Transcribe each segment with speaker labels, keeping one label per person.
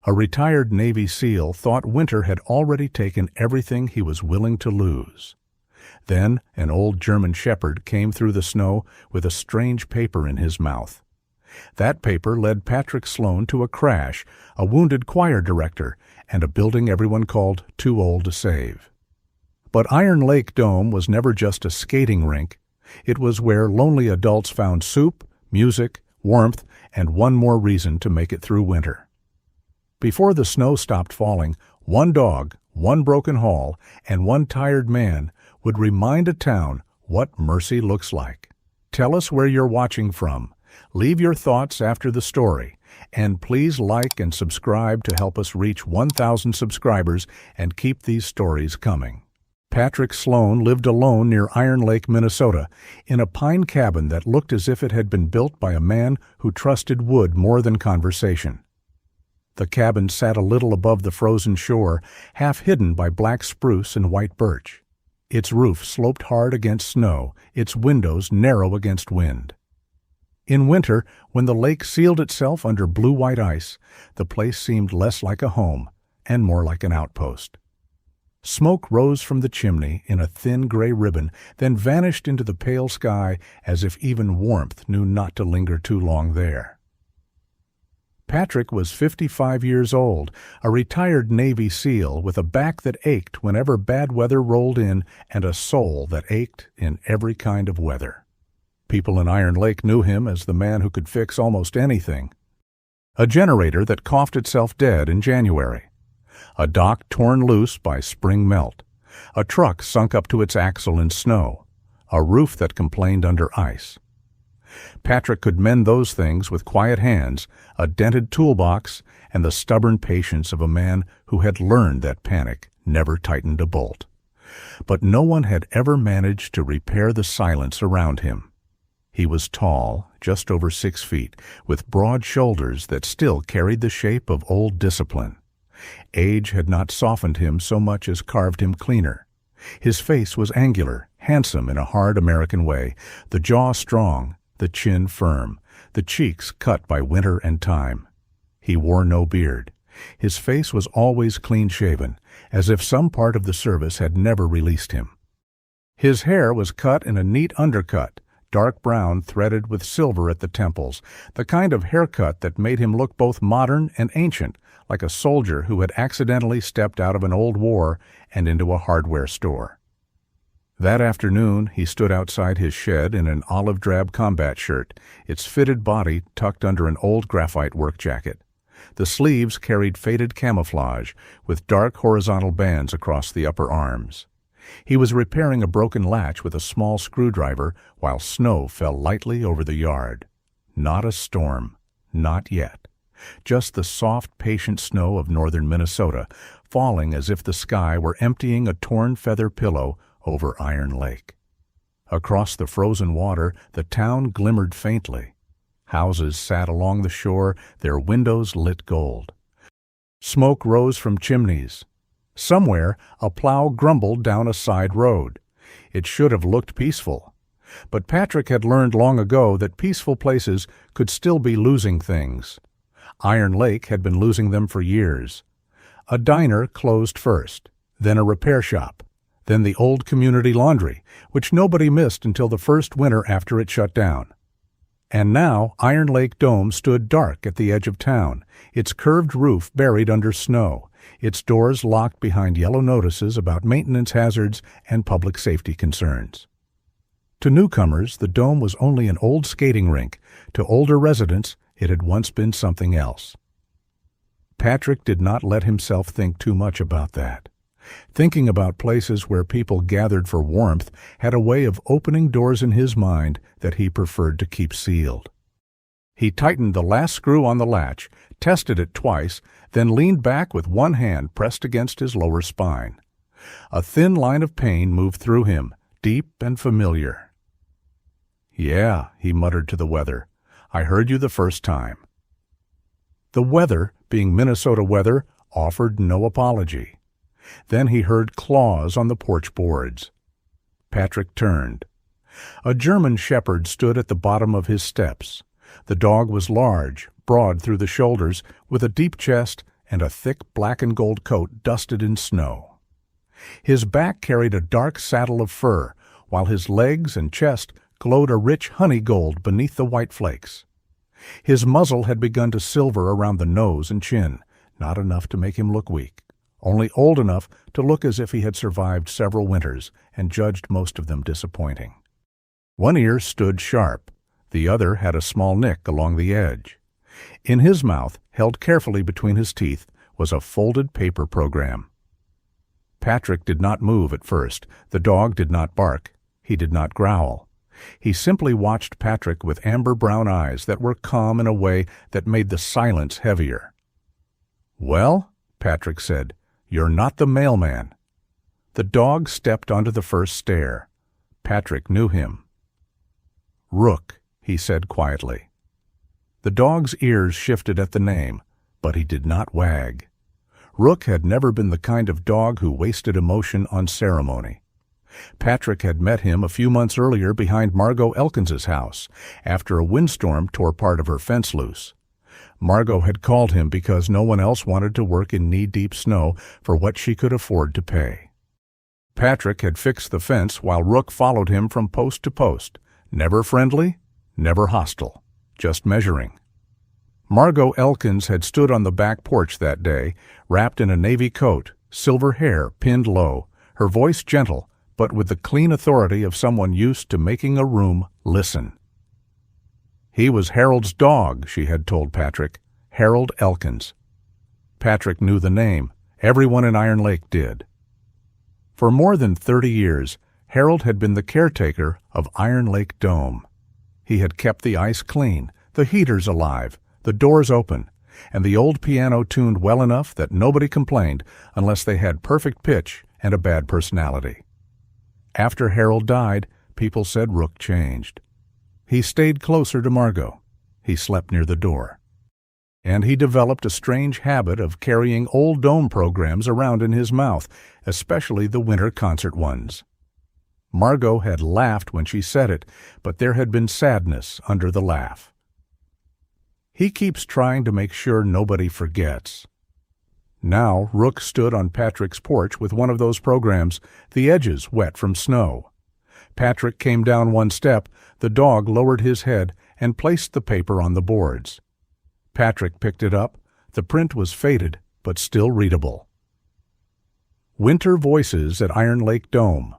Speaker 1: A retired Navy SEAL thought winter had already taken everything he was willing to lose. Then an old German shepherd came through the snow with a strange paper in his mouth. That paper led Patrick Sloane to a crash, a wounded choir director, and a building everyone called Too Old to Save. But Iron Lake Dome was never just a skating rink. It was where lonely adults found soup, music, warmth, and one more reason to make it through winter. Before the snow stopped falling, one dog, one broken hall, and one tired man would remind a town what mercy looks like. Tell us where you're watching from. Leave your thoughts after the story, and please like and subscribe to help us reach 1,000 subscribers and keep these stories coming. Patrick Sloane lived alone near Iron Lake, Minnesota, in a pine cabin that looked as if it had been built by a man who trusted wood more than conversation. The cabin sat a little above the frozen shore, half hidden by black spruce and white birch. Its roof sloped hard against snow, its windows narrow against wind. In winter, when the lake sealed itself under blue-white ice, the place seemed less like a home and more like an outpost. Smoke rose from the chimney in a thin gray ribbon, then vanished into the pale sky as if even warmth knew not to linger too long there. Patrick was 55 years old, a retired Navy SEAL with a back that ached whenever bad weather rolled in and a soul that ached in every kind of weather. People in Iron Lake knew him as the man who could fix almost anything. A generator that coughed itself dead in January. A dock torn loose by spring melt. A truck sunk up to its axle in snow. A roof that complained under ice. Patrick could mend those things with quiet hands, a dented toolbox, and the stubborn patience of a man who had learned that panic never tightened a bolt. But no one had ever managed to repair the silence around him. He was tall, just over 6 feet, with broad shoulders that still carried the shape of old discipline. Age had not softened him so much as carved him cleaner. His face was angular, handsome in a hard American way, the jaw strong, the chin firm, the cheeks cut by winter and time. He wore no beard. His face was always clean-shaven, as if some part of the service had never released him. His hair was cut in a neat undercut, dark brown threaded with silver at the temples, the kind of haircut that made him look both modern and ancient, like a soldier who had accidentally stepped out of an old war and into a hardware store. That afternoon, he stood outside his shed in an olive-drab combat shirt, its fitted body tucked under an old graphite work jacket. The sleeves carried faded camouflage, with dark horizontal bands across the upper arms. He was repairing a broken latch with a small screwdriver while snow fell lightly over the yard. Not a storm. Not yet. Just the soft, patient snow of northern Minnesota, falling as if the sky were emptying a torn feather pillow over Iron Lake. Across the frozen water, the town glimmered faintly. Houses sat along the shore, their windows lit gold. Smoke rose from chimneys. Somewhere, a plow grumbled down a side road. It should have looked peaceful. But Patrick had learned long ago that peaceful places could still be losing things. Iron Lake had been losing them for years. A diner closed first, then a repair shop, then the old community laundry, which nobody missed until the first winter after it shut down. And now Iron Lake Dome stood dark at the edge of town, its curved roof buried under snow, its doors locked behind yellow notices about maintenance hazards and public safety concerns. To newcomers, the dome was only an old skating rink. To older residents, it had once been something else. Patrick did not let himself think too much about that. Thinking about places where people gathered for warmth had a way of opening doors in his mind that he preferred to keep sealed. He tightened the last screw on the latch, tested it twice, then leaned back with one hand pressed against his lower spine. A thin line of pain moved through him, deep and familiar. "Yeah," he muttered to the weather. "I heard you the first time." The weather, being Minnesota weather, offered no apology. Then he heard claws on the porch boards. Patrick turned. A German shepherd stood at the bottom of his steps. The dog was large, broad through the shoulders, with a deep chest and a thick black and gold coat dusted in snow. His back carried a dark saddle of fur, while his legs and chest glowed a rich honey gold beneath the white flakes. His muzzle had begun to silver around the nose and chin, not enough to make him look weak, only old enough to look as if he had survived several winters and judged most of them disappointing. One ear stood sharp, the other had a small nick along the edge. In his mouth, held carefully between his teeth, was a folded paper program. Patrick did not move at first. The dog did not bark. He did not growl. He simply watched Patrick with amber-brown eyes that were calm in a way that made the silence heavier. "Well," Patrick said, "you're not the mailman." The dog stepped onto the first stair. Patrick knew him. "Rook," he said quietly. The dog's ears shifted at the name, but he did not wag. Rook had never been the kind of dog who wasted emotion on ceremony. Patrick had met him a few months earlier behind Margot Elkins's house, after a windstorm tore part of her fence loose. Margot had called him because no one else wanted to work in knee-deep snow for what she could afford to pay. Patrick had fixed the fence while Rook followed him from post to post, never friendly, never hostile, just measuring. Margot Elkins had stood on the back porch that day, wrapped in a navy coat, silver hair pinned low, her voice gentle, but with the clean authority of someone used to making a room listen. He was Harold's dog, she had told Patrick, Harold Elkins. Patrick knew the name. Everyone in Iron Lake did. For more than 30 years, Harold had been the caretaker of Iron Lake Dome. He had kept the ice clean, the heaters alive, the doors open, and the old piano tuned well enough that nobody complained unless they had perfect pitch and a bad personality. After Harold died, people said Rook changed. He stayed closer to Margot. He slept near the door. And he developed a strange habit of carrying old dome programs around in his mouth, especially the winter concert ones. Margot had laughed when she said it, but there had been sadness under the laugh. He keeps trying to make sure nobody forgets. Now Rook stood on Patrick's porch with one of those programs, the edges wet from snow. Patrick came down one step, the dog lowered his head and placed the paper on the boards. Patrick picked it up. The print was faded, but still readable. Winter Voices at Iron Lake Dome.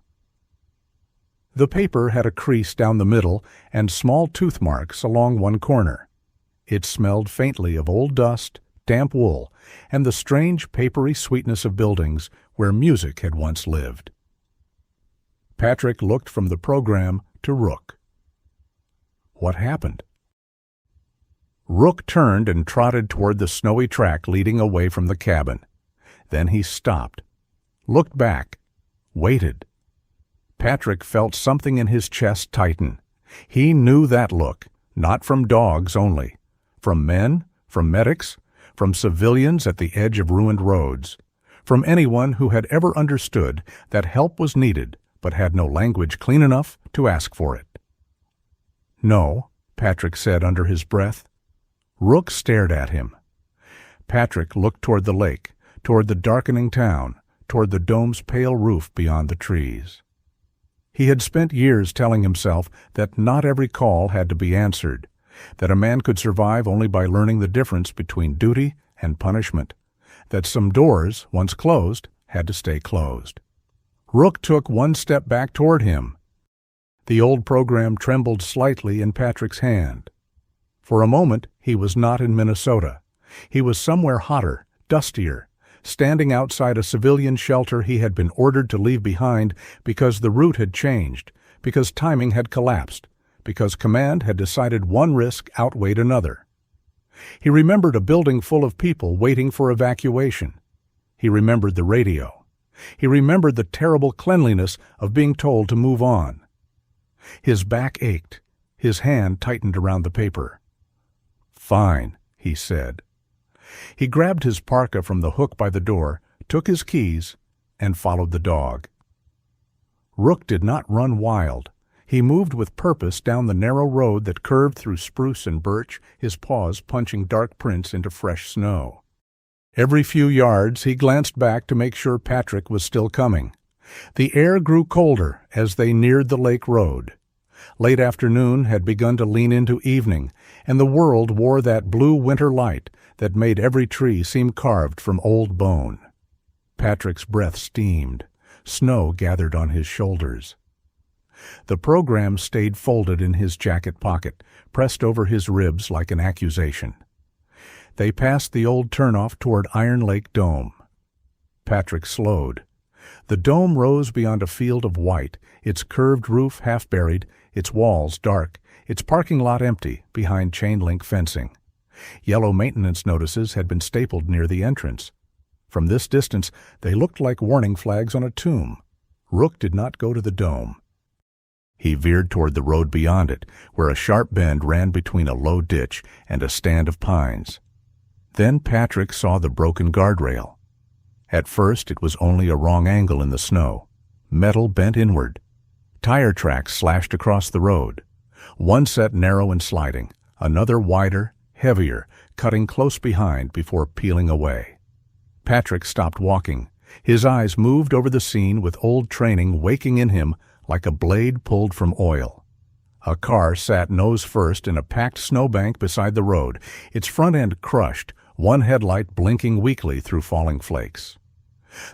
Speaker 1: The paper had a crease down the middle and small tooth marks along one corner. It smelled faintly of old dust, damp wool, and the strange papery sweetness of buildings where music had once lived. Patrick looked from the program to Rook. What happened? Rook turned and trotted toward the snowy track leading away from the cabin. Then he stopped, looked back, waited. Patrick felt something in his chest tighten. He knew that look, not from dogs only, from men, from medics, from civilians at the edge of ruined roads, from anyone who had ever understood that help was needed but had no language clean enough to ask for it. "No," Patrick said under his breath. Rook stared at him. Patrick looked toward the lake, toward the darkening town, toward the dome's pale roof beyond the trees. He had spent years telling himself that not every call had to be answered, that a man could survive only by learning the difference between duty and punishment, that some doors, once closed, had to stay closed. Rook took one step back toward him. The old program trembled slightly in Patrick's hand. For a moment, he was not in Minnesota. He was somewhere hotter, dustier, standing outside a civilian shelter he had been ordered to leave behind because the route had changed, because timing had collapsed, because command had decided one risk outweighed another. He remembered a building full of people waiting for evacuation. He remembered the radio. He remembered the terrible cleanliness of being told to move on. His back ached. His hand tightened around the paper. "Fine," he said. He grabbed his parka from the hook by the door, took his keys, and followed the dog. Rook did not run wild. He moved with purpose down the narrow road that curved through spruce and birch, his paws punching dark prints into fresh snow. Every few yards he glanced back to make sure Patrick was still coming. The air grew colder as they neared the lake road. Late afternoon had begun to lean into evening, and the world wore that blue winter light that made every tree seem carved from old bone. Patrick's breath steamed. Snow gathered on his shoulders. The program stayed folded in his jacket pocket, pressed over his ribs like an accusation. They passed the old turnoff toward Iron Lake Dome. Patrick slowed. The dome rose beyond a field of white, its curved roof half buried, its walls dark, its parking lot empty behind chain-link fencing. Yellow maintenance notices had been stapled near the entrance. From this distance, they looked like warning flags on a tomb. Rook did not go to the dome. He veered toward the road beyond it, where a sharp bend ran between a low ditch and a stand of pines. Then Patrick saw the broken guardrail. At first, it was only a wrong angle in the snow. Metal bent inward. Tire tracks slashed across the road. One set narrow and sliding, another wider, heavier, cutting close behind before peeling away. Patrick stopped walking. His eyes moved over the scene with old training waking in him like a blade pulled from oil. A car sat nose first in a packed snowbank beside the road, its front end crushed, one headlight blinking weakly through falling flakes.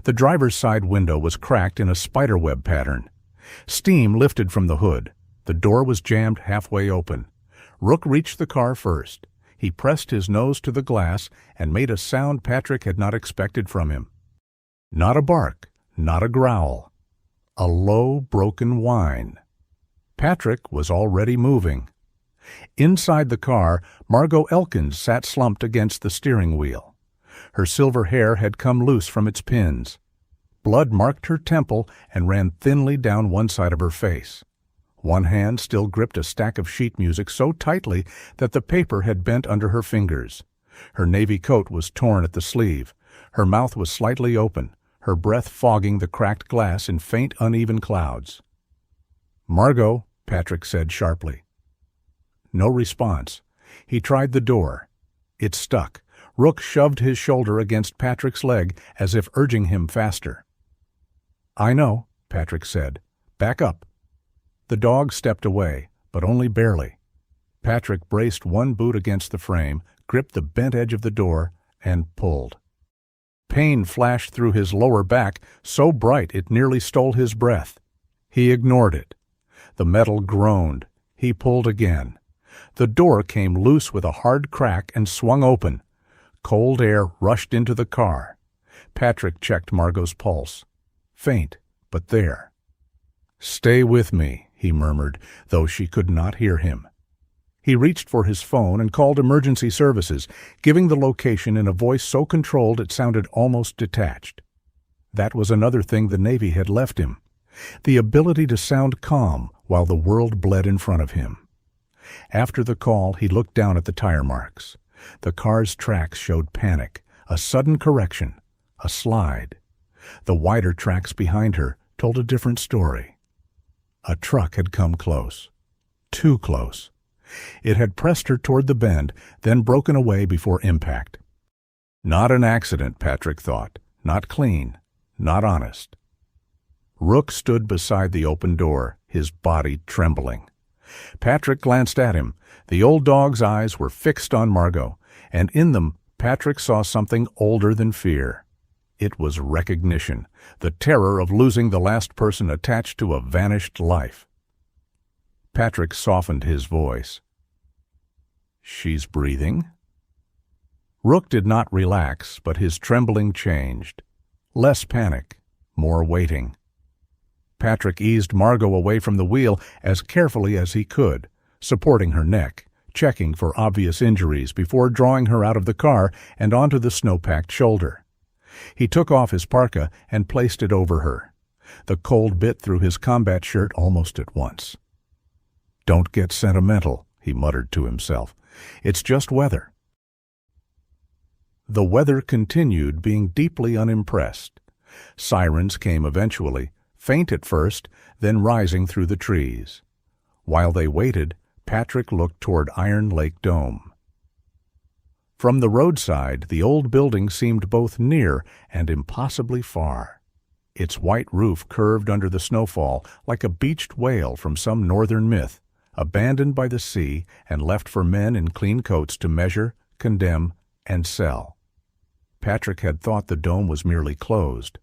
Speaker 1: The driver's side window was cracked in a spiderweb pattern. Steam lifted from the hood. The door was jammed halfway open. Rook reached the car first. He pressed his nose to the glass and made a sound Patrick had not expected from him. Not a bark, not a growl. A low, broken whine. Patrick was already moving. Inside the car, Margot Elkins sat slumped against the steering wheel. Her silver hair had come loose from its pins. Blood marked her temple and ran thinly down one side of her face. One hand still gripped a stack of sheet music so tightly that the paper had bent under her fingers. Her navy coat was torn at the sleeve. Her mouth was slightly open, her breath fogging the cracked glass in faint, uneven clouds. "Margot," Patrick said sharply. No response. He tried the door. It stuck. Rook shoved his shoulder against Patrick's leg as if urging him faster. "I know," Patrick said. "Back up." The dog stepped away, but only barely. Patrick braced one boot against the frame, gripped the bent edge of the door, and pulled. Pain flashed through his lower back, so bright it nearly stole his breath. He ignored it. The metal groaned. He pulled again. The door came loose with a hard crack and swung open. Cold air rushed into the car. Patrick checked Margot's pulse. Faint, but there. "Stay with me," he murmured, though she could not hear him. He reached for his phone and called emergency services, giving the location in a voice so controlled it sounded almost detached. That was another thing the Navy had left him, the ability to sound calm while the world bled in front of him. After the call, he looked down at the tire marks. The car's tracks showed panic, a sudden correction, a slide. The wider tracks behind her told a different story. A truck had come close. Too close. It had pressed her toward the bend, then broken away before impact. Not an accident, Patrick thought. Not clean. Not honest. Rook stood beside the open door, his body trembling. Patrick glanced at him. The old dog's eyes were fixed on Margot, and in them Patrick saw something older than fear. It was recognition, the terror of losing the last person attached to a vanished life. Patrick softened his voice. "She's breathing?" Rook did not relax, but his trembling changed. Less panic, more waiting. Patrick eased Margot away from the wheel as carefully as he could, supporting her neck, checking for obvious injuries before drawing her out of the car and onto the snow-packed shoulder. He took off his parka and placed it over her. The cold bit through his combat shirt almost at once. "Don't get sentimental," he muttered to himself. "It's just weather." The weather continued, being deeply unimpressed. Sirens came eventually, faint at first, then rising through the trees. While they waited, Patrick looked toward Iron Lake Dome. From the roadside, the old building seemed both near and impossibly far. Its white roof curved under the snowfall like a beached whale from some northern myth, abandoned by the sea and left for men in clean coats to measure, condemn, and sell. Patrick had thought the dome was merely closed.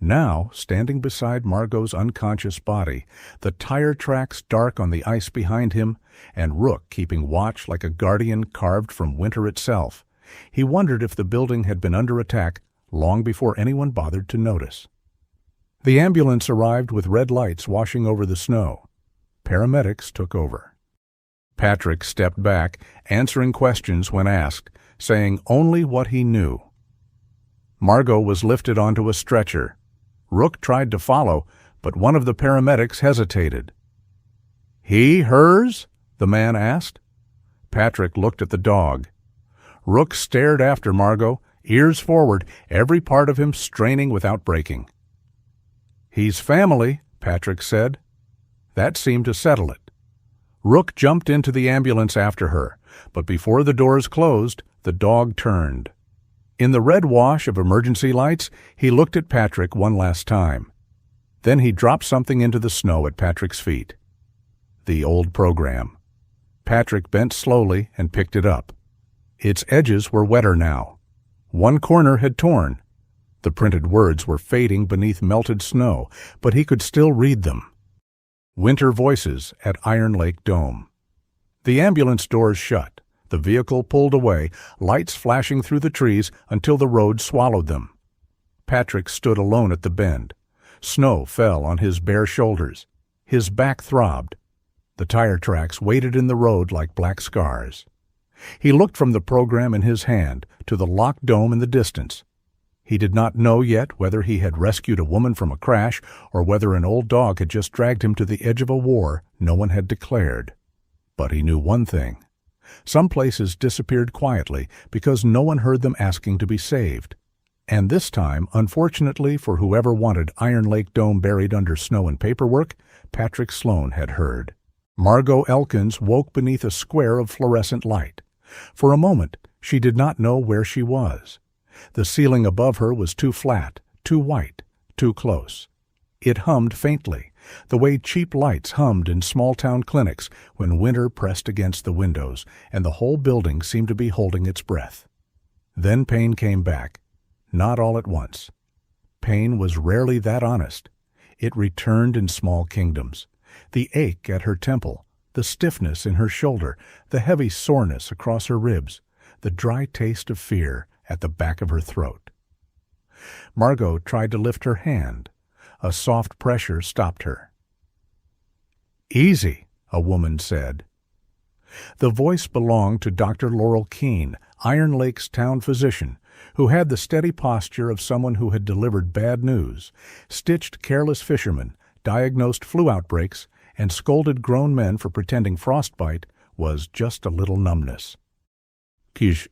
Speaker 1: Now, standing beside Margot's unconscious body, the tire tracks dark on the ice behind him, and Rook keeping watch like a guardian carved from winter itself, he wondered if the building had been under attack long before anyone bothered to notice. The ambulance arrived with red lights washing over the snow. Paramedics took over. Patrick stepped back, answering questions when asked, saying only what he knew. Margot was lifted onto a stretcher. Rook tried to follow, but one of the paramedics hesitated. "He, hers?" the man asked. Patrick looked at the dog. Rook stared after Margot, ears forward, every part of him straining without breaking. "He's family," Patrick said. That seemed to settle it. Rook jumped into the ambulance after her, but before the doors closed, the dog turned. In the red wash of emergency lights, he looked at Patrick one last time. Then he dropped something into the snow at Patrick's feet. The old program. Patrick bent slowly and picked it up. Its edges were wetter now. One corner had torn. The printed words were fading beneath melted snow, but he could still read them. Winter Voices at Iron Lake Dome. The ambulance doors shut. The vehicle pulled away, lights flashing through the trees until the road swallowed them. Patrick stood alone at the bend. Snow fell on his bare shoulders. His back throbbed. The tire tracks waited in the road like black scars. He looked from the program in his hand to the locked dome in the distance. He did not know yet whether he had rescued a woman from a crash or whether an old dog had just dragged him to the edge of a war no one had declared. But he knew one thing. Some places disappeared quietly because no one heard them asking to be saved. And this time, unfortunately for whoever wanted Iron Lake Dome buried under snow and paperwork, Patrick Sloane had heard. Margot Elkins woke beneath a square of fluorescent light. For a moment, she did not know where she was. The ceiling above her was too flat, too white, too close. It hummed faintly, the way cheap lights hummed in small-town clinics when winter pressed against the windows and the whole building seemed to be holding its breath. Then pain came back, not all at once. Pain was rarely that honest. It returned in small kingdoms. The ache at her temple, the stiffness in her shoulder, the heavy soreness across her ribs, the dry taste of fear at the back of her throat. Margot tried to lift her hand. A soft pressure stopped her. "Easy," a woman said. The voice belonged to Dr. Laurel Keene, Iron Lake's town physician, who had the steady posture of someone who had delivered bad news, stitched careless fishermen, diagnosed flu outbreaks, and scolded grown men for pretending frostbite was just a little numbness.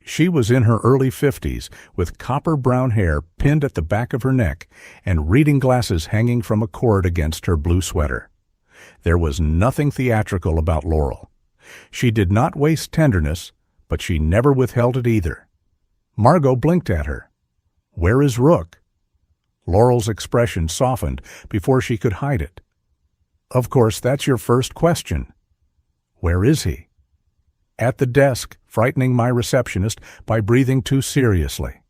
Speaker 1: She was in her early 50s, with copper-brown hair pinned at the back of her neck and reading glasses hanging from a cord against her blue sweater. There was nothing theatrical about Laurel. She did not waste tenderness, but she never withheld it either. Margot blinked at her. "Where is Rook?" Laurel's expression softened before she could hide it. "Of course, that's your first question. Where is he?" "At the desk, frightening my receptionist by breathing too seriously."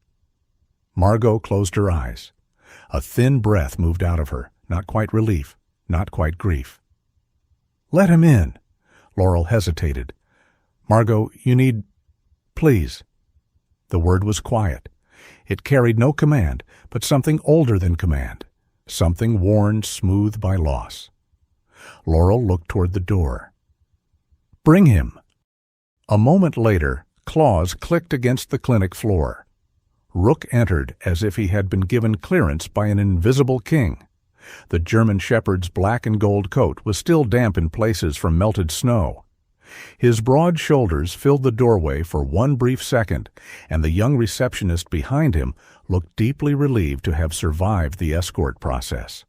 Speaker 1: Margot closed her eyes. A thin breath moved out of her, not quite relief, not quite grief. "Let him in." Laurel hesitated. "Margot, you need... please." The word was quiet. It carried no command, but something older than command, something worn smooth by loss. Laurel looked toward the door. "Bring him." A moment later, claws clicked against the clinic floor. Rook entered as if he had been given clearance by an invisible king. The German shepherd's black and gold coat was still damp in places from melted snow. His broad shoulders filled the doorway for one brief second, and the young receptionist behind him looked deeply relieved to have survived the escort process.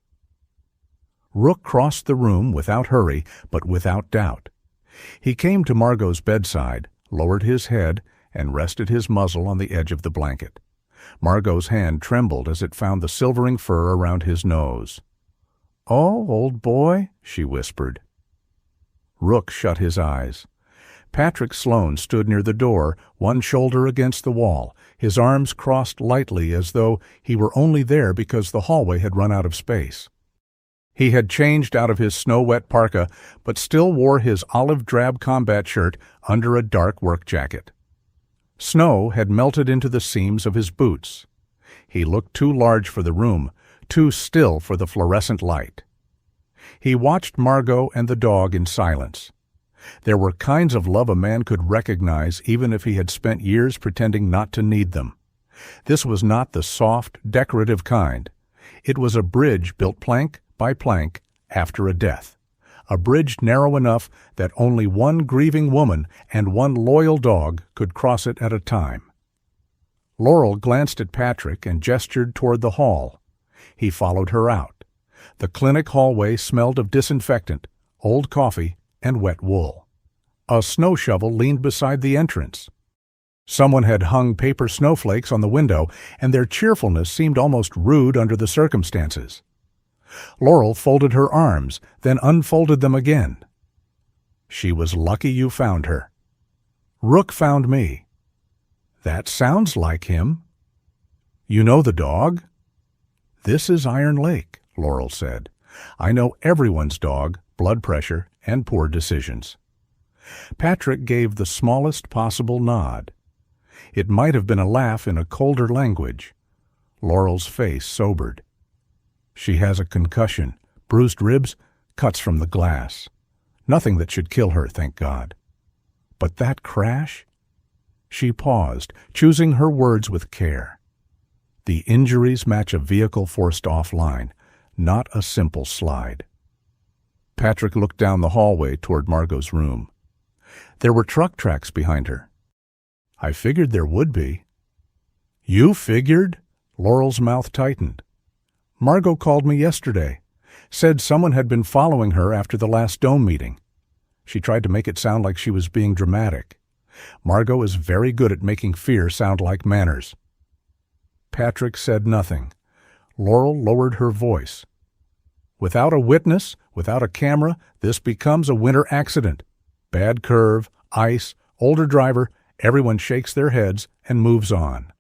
Speaker 1: Rook crossed the room without hurry, but without doubt. He came to Margot's bedside, lowered his head, and rested his muzzle on the edge of the blanket. Margot's hand trembled as it found the silvering fur around his nose. "Oh, old boy," she whispered. Rook shut his eyes. Patrick Sloane stood near the door, one shoulder against the wall, his arms crossed lightly as though he were only there because the hallway had run out of space. He had changed out of his snow-wet parka, but still wore his olive-drab combat shirt under a dark work jacket. Snow had melted into the seams of his boots. He looked too large for the room, too still for the fluorescent light. He watched Margot and the dog in silence. There were kinds of love a man could recognize even if he had spent years pretending not to need them. This was not the soft, decorative kind. It was a bridge built plank by plank after a death. A bridge narrow enough that only one grieving woman and one loyal dog could cross it at a time. Laurel glanced at Patrick and gestured toward the hall. He followed her out. The clinic hallway smelled of disinfectant, old coffee, and wet wool. A snow shovel leaned beside the entrance. Someone had hung paper snowflakes on the window, and their cheerfulness seemed almost rude under the circumstances. Laurel folded her arms, then unfolded them again. "She was lucky you found her. Rook found me." "That sounds like him." "You know the dog?" "This is Iron Lake," Laurel said. "I know everyone's dog, blood pressure, and poor decisions." Patrick gave the smallest possible nod. It might have been a laugh in a colder language. Laurel's face sobered. "She has a concussion, bruised ribs, cuts from the glass. Nothing that should kill her, thank God. But that crash?" She paused, choosing her words with care. "The injuries match a vehicle forced offline, not a simple slide." Patrick looked down the hallway toward Margot's room. There were truck tracks behind her. "I figured there would be." "You figured?" Laurel's mouth tightened. "Margot called me yesterday. Said someone had been following her after the last dome meeting." She tried to make it sound like she was being dramatic. Margot is very good at making fear sound like manners. Patrick said nothing. Laurel lowered her voice. "Without a witness, without a camera, this becomes a winter accident. Bad curve, ice, older driver, everyone shakes their heads and moves on."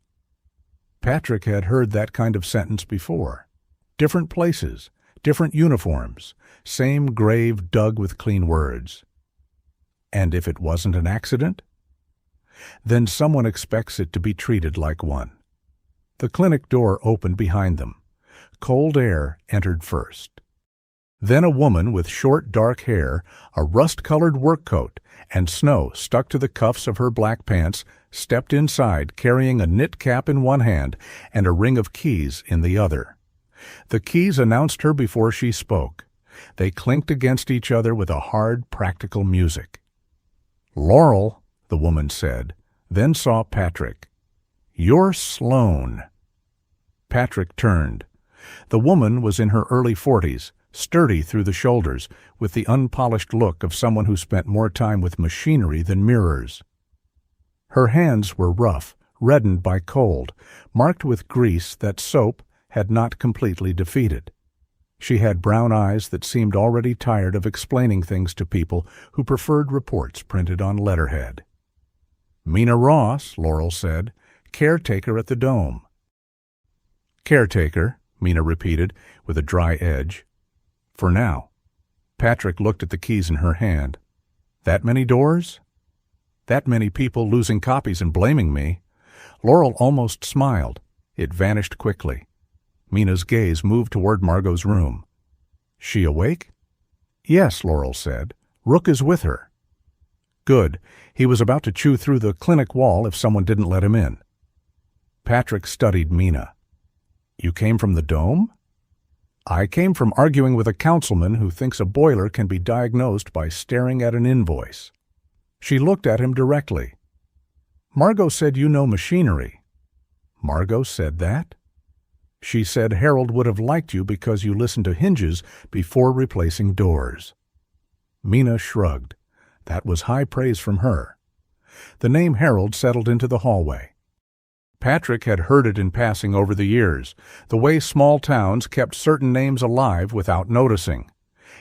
Speaker 1: Patrick had heard that kind of sentence before. Different places, different uniforms, same grave dug with clean words. And if it wasn't an accident? Then someone expects it to be treated like one. The clinic door opened behind them. Cold air entered first. Then a woman with short dark hair, a rust-colored work coat, and snow stuck to the cuffs of her black pants stepped inside carrying a knit cap in one hand and a ring of keys in the other. The keys announced her before she spoke. They clinked against each other with a hard, practical music. "Laurel," the woman said, then saw Patrick. "You're Sloane." Patrick turned. The woman was in her early 40s, sturdy through the shoulders, with the unpolished look of someone who spent more time with machinery than mirrors. Her hands were rough, reddened by cold, marked with grease that soap had not completely defeated. She had brown eyes that seemed already tired of explaining things to people who preferred reports printed on letterhead. "Mina Ross," Laurel said, "caretaker at the Dome." "Caretaker," Mina repeated, with a dry edge. "For now." Patrick looked at the keys in her hand. "That many doors?" "That many people losing copies and blaming me." Laurel almost smiled. It vanished quickly. Mina's gaze moved toward Margot's room. "She awake?" "Yes," Laurel said. "Rook is with her." "Good. He was about to chew through the clinic wall if someone didn't let him in." Patrick studied Mina. "You came from the Dome?" "I came from arguing with a councilman who thinks a boiler can be diagnosed by staring at an invoice." She looked at him directly. "Margot said you know machinery." "Margot said that?" "She said Harold would have liked you because you listened to hinges before replacing doors." Mina shrugged. That was high praise from her. The name Harold settled into the hallway. Patrick had heard it in passing over the years, the way small towns kept certain names alive without noticing.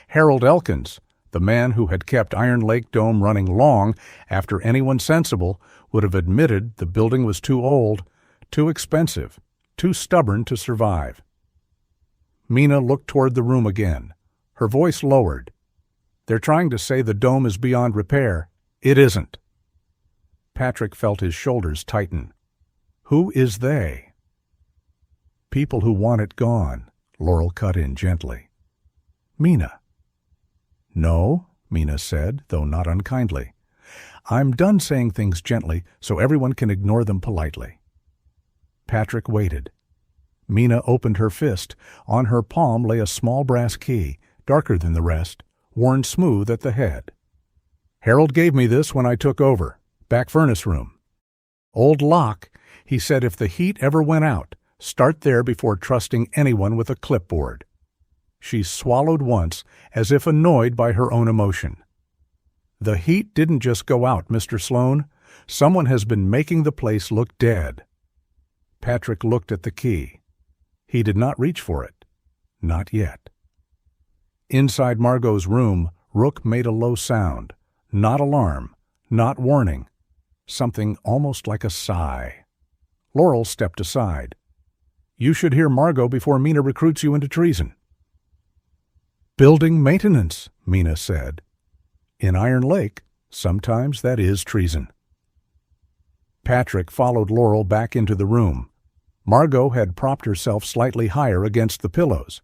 Speaker 1: Harold Elkins, the man who had kept Iron Lake Dome running long after anyone sensible would have admitted the building was too old, too expensive, too stubborn to survive. Mina looked toward the room again. Her voice lowered. "They're trying to say the dome is beyond repair. It isn't." Patrick felt his shoulders tighten. Who is they? "People who want it gone," Laurel cut in gently. "Mina." "No," Mina said, though not unkindly. "I'm done saying things gently so everyone can ignore them politely." Patrick waited. Mina opened her fist. On her palm lay a small brass key, darker than the rest, worn smooth at the head. "Harold gave me this when I took over. Back furnace room. Old lock. He said if the heat ever went out, start there before trusting anyone with a clipboard." She swallowed once, as if annoyed by her own emotion. "The heat didn't just go out, Mr. Sloane. Someone has been making the place look dead." Patrick looked at the key. He did not reach for it. Not yet. Inside Margot's room, Rook made a low sound. Not alarm, not warning. Something almost like a sigh. Laurel stepped aside. "You should hear Margot before Mina recruits you into treason." "Building maintenance," Mina said. "In Iron Lake, sometimes that is treason." Patrick followed Laurel back into the room. Margot had propped herself slightly higher against the pillows.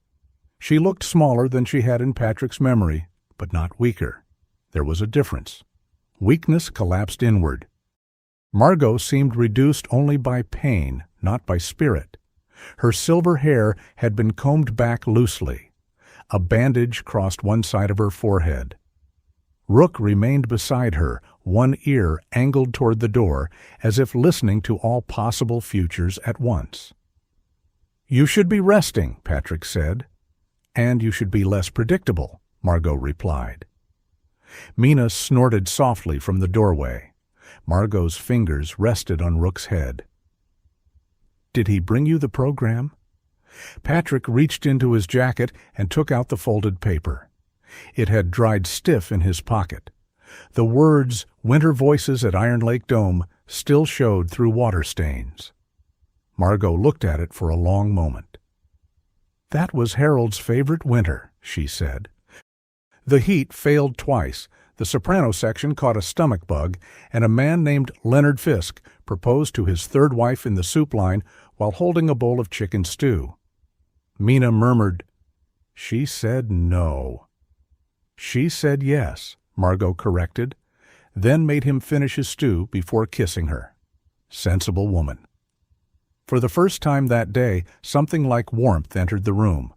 Speaker 1: She looked smaller than she had in Patrick's memory, but not weaker. There was a difference. Weakness collapsed inward. Margot seemed reduced only by pain, not by spirit. Her silver hair had been combed back loosely. A bandage crossed one side of her forehead. Rook remained beside her, one ear angled toward the door, as if listening to all possible futures at once. "You should be resting," Patrick said. "And you should be less predictable," Margot replied. Mina snorted softly from the doorway. Margot's fingers rested on Rook's head. "Did he bring you the program?" Patrick reached into his jacket and took out the folded paper. It had dried stiff in his pocket. The words, "Winter Voices at Iron Lake Dome," still showed through water stains. Margot looked at it for a long moment. "That was Harold's favorite winter," she said. The heat failed twice. The soprano section caught a stomach bug, and a man named Leonard Fisk proposed to his third wife in the soup line while holding a bowl of chicken stew. Mina murmured, "She said no." "She said yes," Margot corrected, then made him finish his stew before kissing her. Sensible woman. For the first time that day, something like warmth entered the room.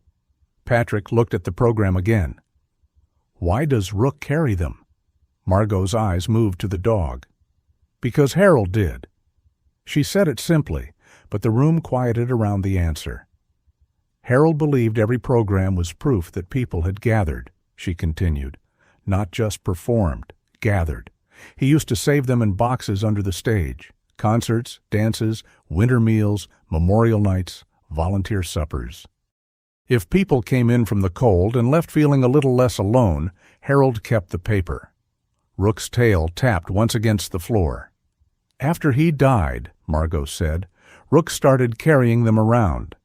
Speaker 1: Patrick looked at the program again. "Why does Rook carry them?" Margot's eyes moved to the dog. "Because Harold did." She said it simply, but the room quieted around the answer. "Harold believed every program was proof that people had gathered," she continued. "Not just performed, gathered. He used to save them in boxes under the stage. Concerts, dances, winter meals, memorial nights, volunteer suppers. If people came in from the cold and left feeling a little less alone, Harold kept the paper." Rook's tail tapped once against the floor. "After he died," Margot said, "Rook started carrying them around.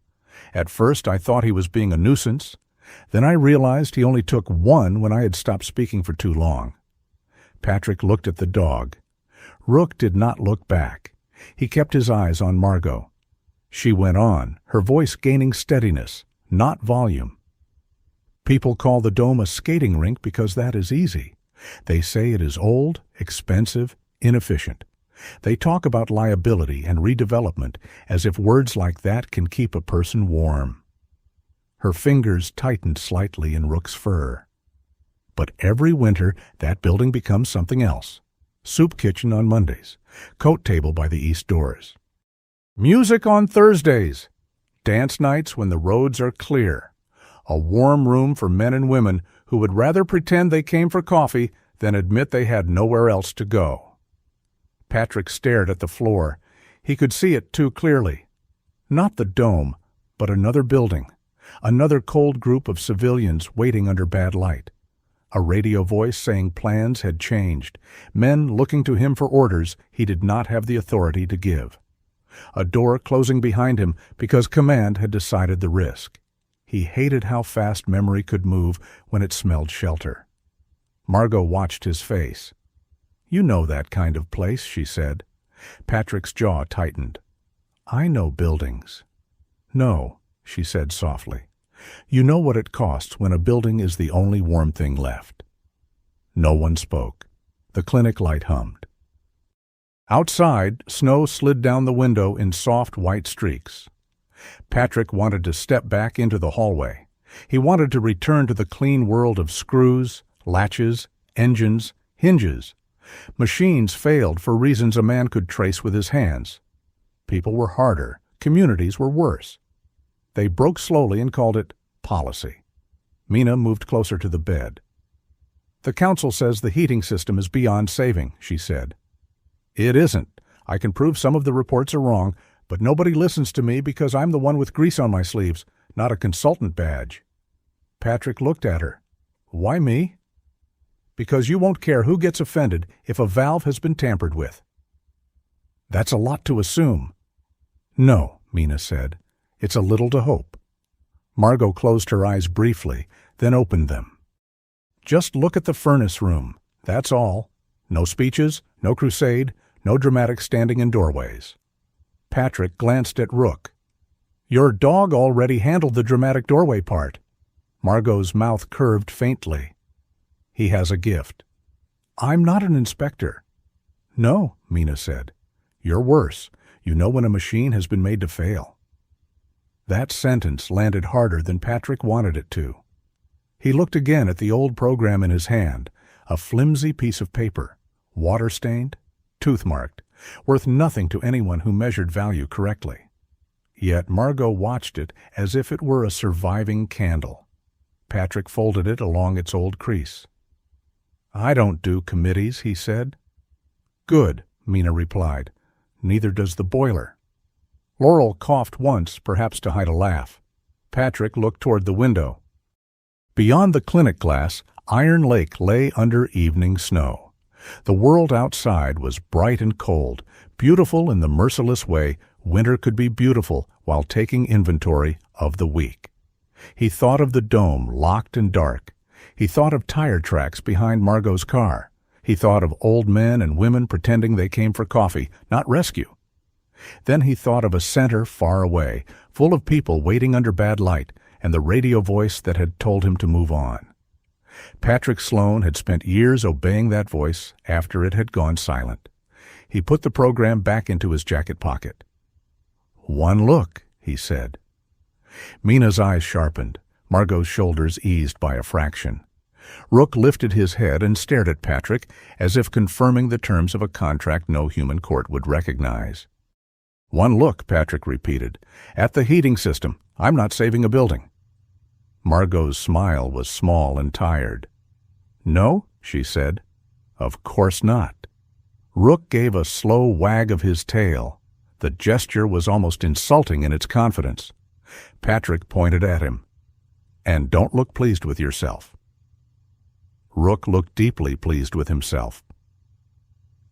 Speaker 1: At first I thought he was being a nuisance. Then I realized he only took one when I had stopped speaking for too long." Patrick looked at the dog. Rook did not look back. He kept his eyes on Margot. She went on, her voice gaining steadiness, not volume. "People call the dome a skating rink because that is easy. They say it is old, expensive, inefficient. They talk about liability and redevelopment as if words like that can keep a person warm." Her fingers tightened slightly in Rook's fur. "But every winter that building becomes something else. Soup kitchen on Mondays, coat table by the east doors. Music on Thursdays, dance nights when the roads are clear. A warm room for men and women who would rather pretend they came for coffee than admit they had nowhere else to go." Patrick stared at the floor. He could see it too clearly. Not the dome, but another building. Another cold group of civilians waiting under bad light. A radio voice saying plans had changed. Men looking to him for orders he did not have the authority to give. A door closing behind him because command had decided the risk. He hated how fast memory could move when it smelled shelter. Margot watched his face. "You know that kind of place," she said. Patrick's jaw tightened. "I know buildings." "No," she said softly. "You know what it costs when a building is the only warm thing left." No one spoke. The clinic light hummed. Outside, snow slid down the window in soft white streaks. Patrick wanted to step back into the hallway. He wanted to return to the clean world of screws, latches, engines, hinges. Machines failed for reasons a man could trace with his hands. People were harder. Communities were worse. They broke slowly and called it policy. Mina moved closer to the bed. "The council says the heating system is beyond saving," she said. "It isn't. I can prove some of the reports are wrong, but nobody listens to me because I'm the one with grease on my sleeves, not a consultant badge." Patrick looked at her. "Why me?" "Because you won't care who gets offended if a valve has been tampered with." "That's a lot to assume." "No," Mina said. "It's a little to hope." Margot closed her eyes briefly, then opened them. "Just look at the furnace room. That's all. No speeches, no crusade, no dramatic standing in doorways." Patrick glanced at Rook. "Your dog already handled the dramatic doorway part." Margot's mouth curved faintly. "He has a gift." "I'm not an inspector." "No," Mina said. "You're worse. You know when a machine has been made to fail." That sentence landed harder than Patrick wanted it to. He looked again at the old program in his hand, a flimsy piece of paper, water-stained, tooth-marked, worth nothing to anyone who measured value correctly. Yet Margot watched it as if it were a surviving candle. Patrick folded it along its old crease. "I don't do committees," he said. "Good," Mina replied. "Neither does the boiler." Laurel coughed once, perhaps to hide a laugh. Patrick looked toward the window. Beyond the clinic glass, Iron Lake lay under evening snow. The world outside was bright and cold, beautiful in the merciless way winter could be beautiful while taking inventory of the week. He thought of the dome, locked and dark. He thought of tire tracks behind Margot's car. He thought of old men and women pretending they came for coffee, not rescue. Then he thought of a center far away, full of people waiting under bad light, and the radio voice that had told him to move on. Patrick Sloane had spent years obeying that voice after it had gone silent. He put the program back into his jacket pocket. "One look," he said. Mina's eyes sharpened. Margot's shoulders eased by a fraction. Rook lifted his head and stared at Patrick as if confirming the terms of a contract no human court would recognize. "One look," Patrick repeated. "At the heating system. I'm not saving a building." Margot's smile was small and tired. "No?" she said. "Of course not." Rook gave a slow wag of his tail. The gesture was almost insulting in its confidence. Patrick pointed at him. "And don't look pleased with yourself." Rook looked deeply pleased with himself.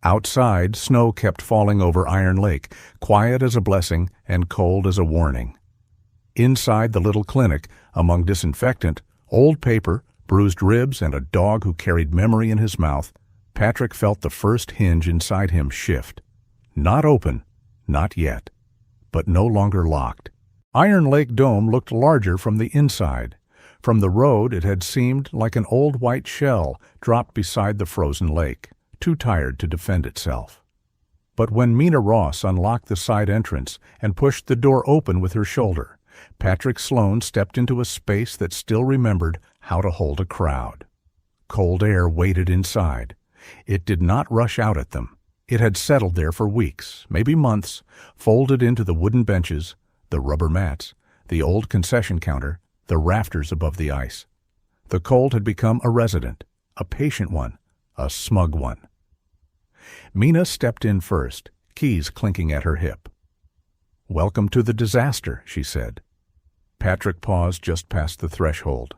Speaker 1: Outside, snow kept falling over Iron Lake, quiet as a blessing and cold as a warning. Inside the little clinic, among disinfectant, old paper, bruised ribs, and a dog who carried memory in his mouth, Patrick felt the first hinge inside him shift. Not open, not yet, but no longer locked. Iron Lake Dome looked larger from the inside. From the road it had seemed like an old white shell dropped beside the frozen lake, too tired to defend itself. But when Mina Ross unlocked the side entrance and pushed the door open with her shoulder, Patrick Sloane stepped into a space that still remembered how to hold a crowd. Cold air waited inside. It did not rush out at them. It had settled there for weeks, maybe months, folded into the wooden benches, the rubber mats, the old concession counter, the rafters above the ice. The cold had become a resident, a patient one, a smug one. Mina stepped in first, keys clinking at her hip. "Welcome to the disaster," she said. Patrick paused just past the threshold.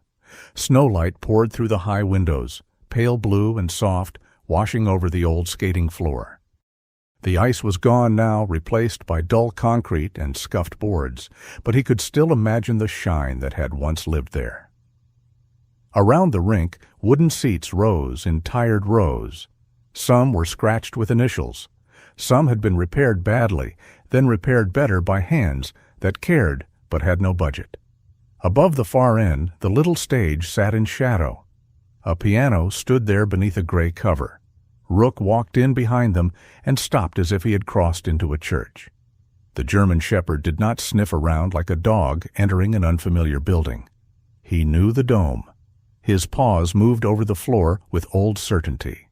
Speaker 1: Snowlight poured through the high windows, pale blue and soft, washing over the old skating floor. The ice was gone now, replaced by dull concrete and scuffed boards, but he could still imagine the shine that had once lived there. Around the rink, wooden seats rose in tired rows. Some were scratched with initials. Some had been repaired badly, then repaired better by hands that cared but had no budget. Above the far end, the little stage sat in shadow. A piano stood there beneath a gray cover. Rook walked in behind them and stopped as if he had crossed into a church. The German shepherd did not sniff around like a dog entering an unfamiliar building. He knew the dome. His paws moved over the floor with old certainty.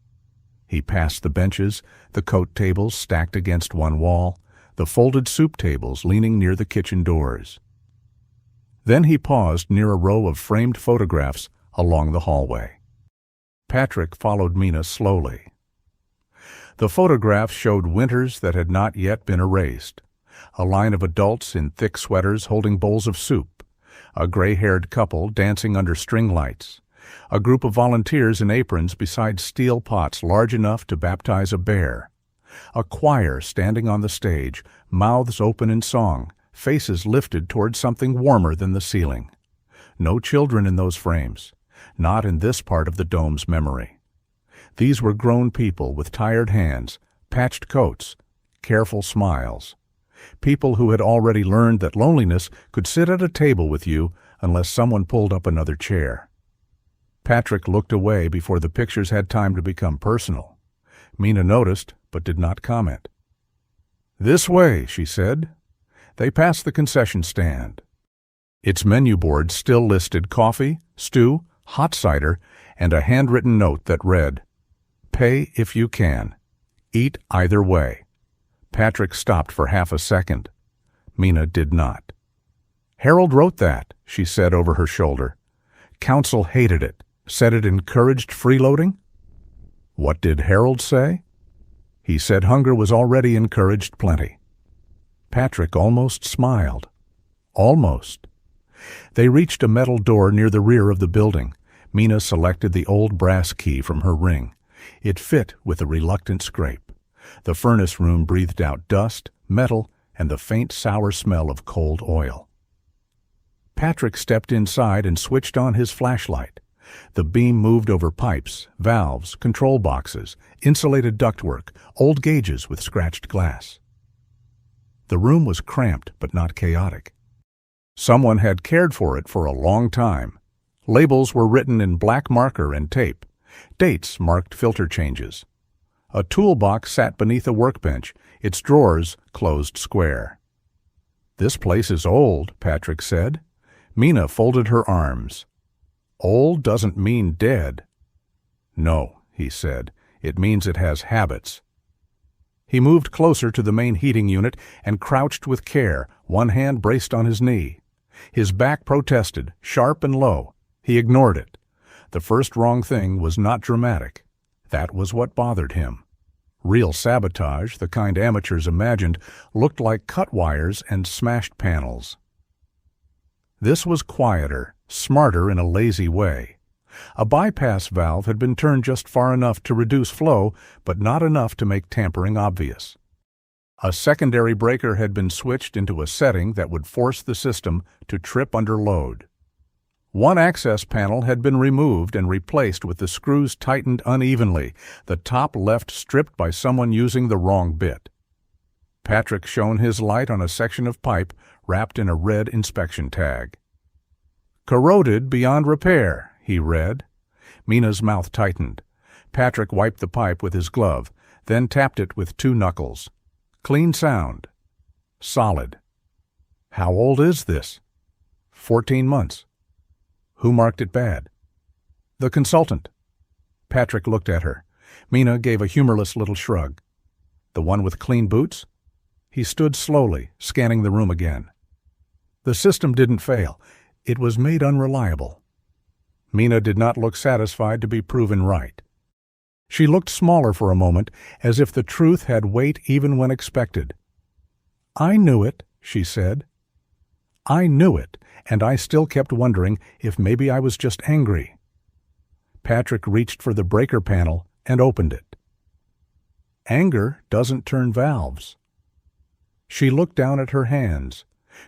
Speaker 1: He passed the benches, the coat tables stacked against one wall, the folded soup tables leaning near the kitchen doors. Then he paused near a row of framed photographs along the hallway. Patrick followed Mina slowly. The photographs showed winters that had not yet been erased. A line of adults in thick sweaters holding bowls of soup. A gray-haired couple dancing under string lights. A group of volunteers in aprons beside steel pots large enough to baptize a bear. A choir standing on the stage, mouths open in song, faces lifted toward something warmer than the ceiling. No children in those frames, not in this part of the dome's memory. These were grown people with tired hands, patched coats, careful smiles. People who had already learned that loneliness could sit at a table with you unless someone pulled up another chair. Patrick looked away before the pictures had time to become personal. Mina noticed, but did not comment. "This way," she said. They passed the concession stand. Its menu board still listed coffee, stew, hot cider, and a handwritten note that read, "Pay if you can. Eat either way." Patrick stopped for half a second. Mina did not. "Harold wrote that," she said over her shoulder. "Council hated it, said it encouraged freeloading." What did Harold say? He said hunger was already encouraged plenty. Patrick almost smiled. Almost. They reached a metal door near the rear of the building. Mina selected the old brass key from her ring. It fit with a reluctant scrape. The furnace room breathed out dust, metal, and the faint sour smell of cold oil. Patrick stepped inside and switched on his flashlight. The beam moved over pipes, valves, control boxes, insulated ductwork, old gauges with scratched glass. The room was cramped but not chaotic. Someone had cared for it for a long time. Labels were written in black marker and tape. Dates marked filter changes. A toolbox sat beneath a workbench, its drawers closed square. "This place is old," Patrick said. Mina folded her arms. "Old doesn't mean dead." "No," he said. "It means it has habits." He moved closer to the main heating unit and crouched with care, one hand braced on his knee. His back protested, sharp and low. He ignored it. The first wrong thing was not dramatic. That was what bothered him. Real sabotage, the kind amateurs imagined, looked like cut wires and smashed panels. This was quieter, smarter in a lazy way. A bypass valve had been turned just far enough to reduce flow, but not enough to make tampering obvious. A secondary breaker had been switched into a setting that would force the system to trip under load. One access panel had been removed and replaced with the screws tightened unevenly, the top left stripped by someone using the wrong bit. Patrick shone his light on a section of pipe wrapped in a red inspection tag. "Corroded beyond repair," he read. Mina's mouth tightened. Patrick wiped the pipe with his glove, then tapped it with 2 knuckles. Clean sound. Solid. "How old is this?" 14 months. "Who marked it bad?" "The consultant." Patrick looked at her. Mina gave a humorless little shrug. "The one with clean boots?" He stood slowly, scanning the room again. The system didn't fail. It was made unreliable. Mina did not look satisfied to be proven right. She looked smaller for a moment, as if the truth had weight even when expected. "I knew it," she said. "I knew it, and I still kept wondering if maybe I was just angry." Patrick reached for the breaker panel and opened it. Anger doesn't turn valves. She looked down at her hands.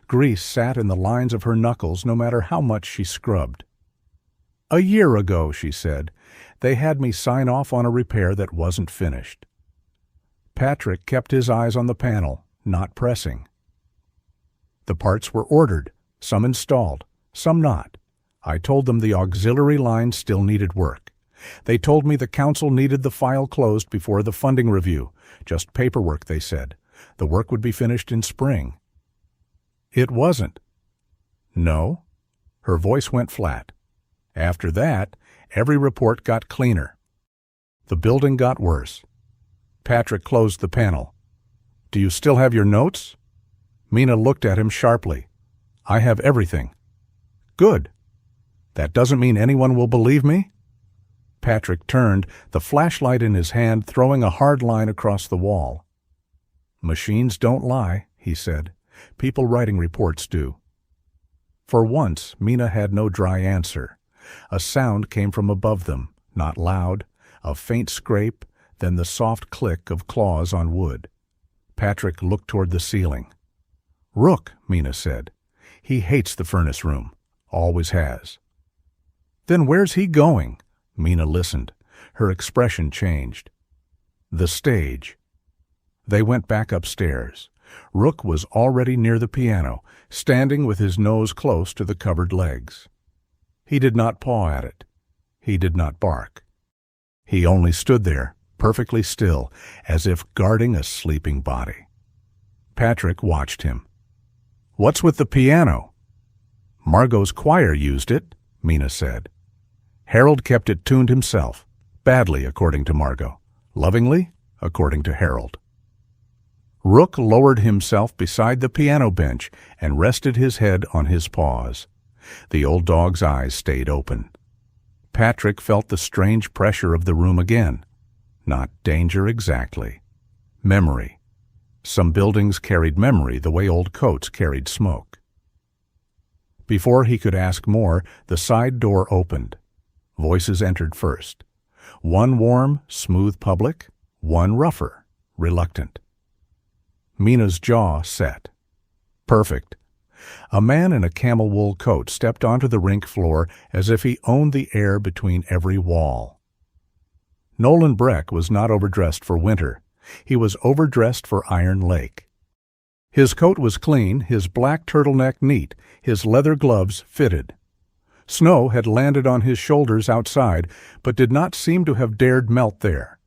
Speaker 1: Grease sat in the lines of her knuckles no matter how much she scrubbed. "A year ago," she said, "they had me sign off on a repair that wasn't finished." Patrick kept his eyes on the panel, not pressing. "The parts were ordered, some installed, some not. I told them the auxiliary line still needed work. They told me the council needed the file closed before the funding review. Just paperwork, they said. The work would be finished in spring." "It wasn't." "No." Her voice went flat. "After that, every report got cleaner. The building got worse." Patrick closed the panel. "Do you still have your notes?" Mina looked at him sharply. "I have everything." "Good. That doesn't mean anyone will believe me?" Patrick turned, the flashlight in his hand throwing a hard line across the wall. "Machines don't lie," he said. "People writing reports do." For once, Mina had no dry answer. A sound came from above them, not loud, a faint scrape, then the soft click of claws on wood. Patrick looked toward the ceiling. "Rook," Mina said. "He hates the furnace room. Always has." "Then where's he going?" Mina listened. Her expression changed. "The stage." They went back upstairs. Rook was already near the piano, standing with his nose close to the covered legs. He did not paw at it. He did not bark. He only stood there, perfectly still, as if guarding a sleeping body. Patrick watched him. "What's with the piano?" "Margot's choir used it," Mina said. "Harold kept it tuned himself. Badly, according to Margot. Lovingly, according to Harold." Rook lowered himself beside the piano bench and rested his head on his paws. The old dog's eyes stayed open. Patrick felt the strange pressure of the room again. Not danger exactly. Memory. Some buildings carried memory the way old coats carried smoke. Before he could ask more, the side door opened. Voices entered first. One warm, smooth public, one rougher, reluctant. Mina's jaw set. Perfect. A man in a camel wool coat stepped onto the rink floor as if he owned the air between every wall. Nolan Breck was not overdressed for winter. He was overdressed for Iron Lake. His coat was clean, his black turtleneck neat, his leather gloves fitted. Snow had landed on his shoulders outside, but did not seem to have dared melt there.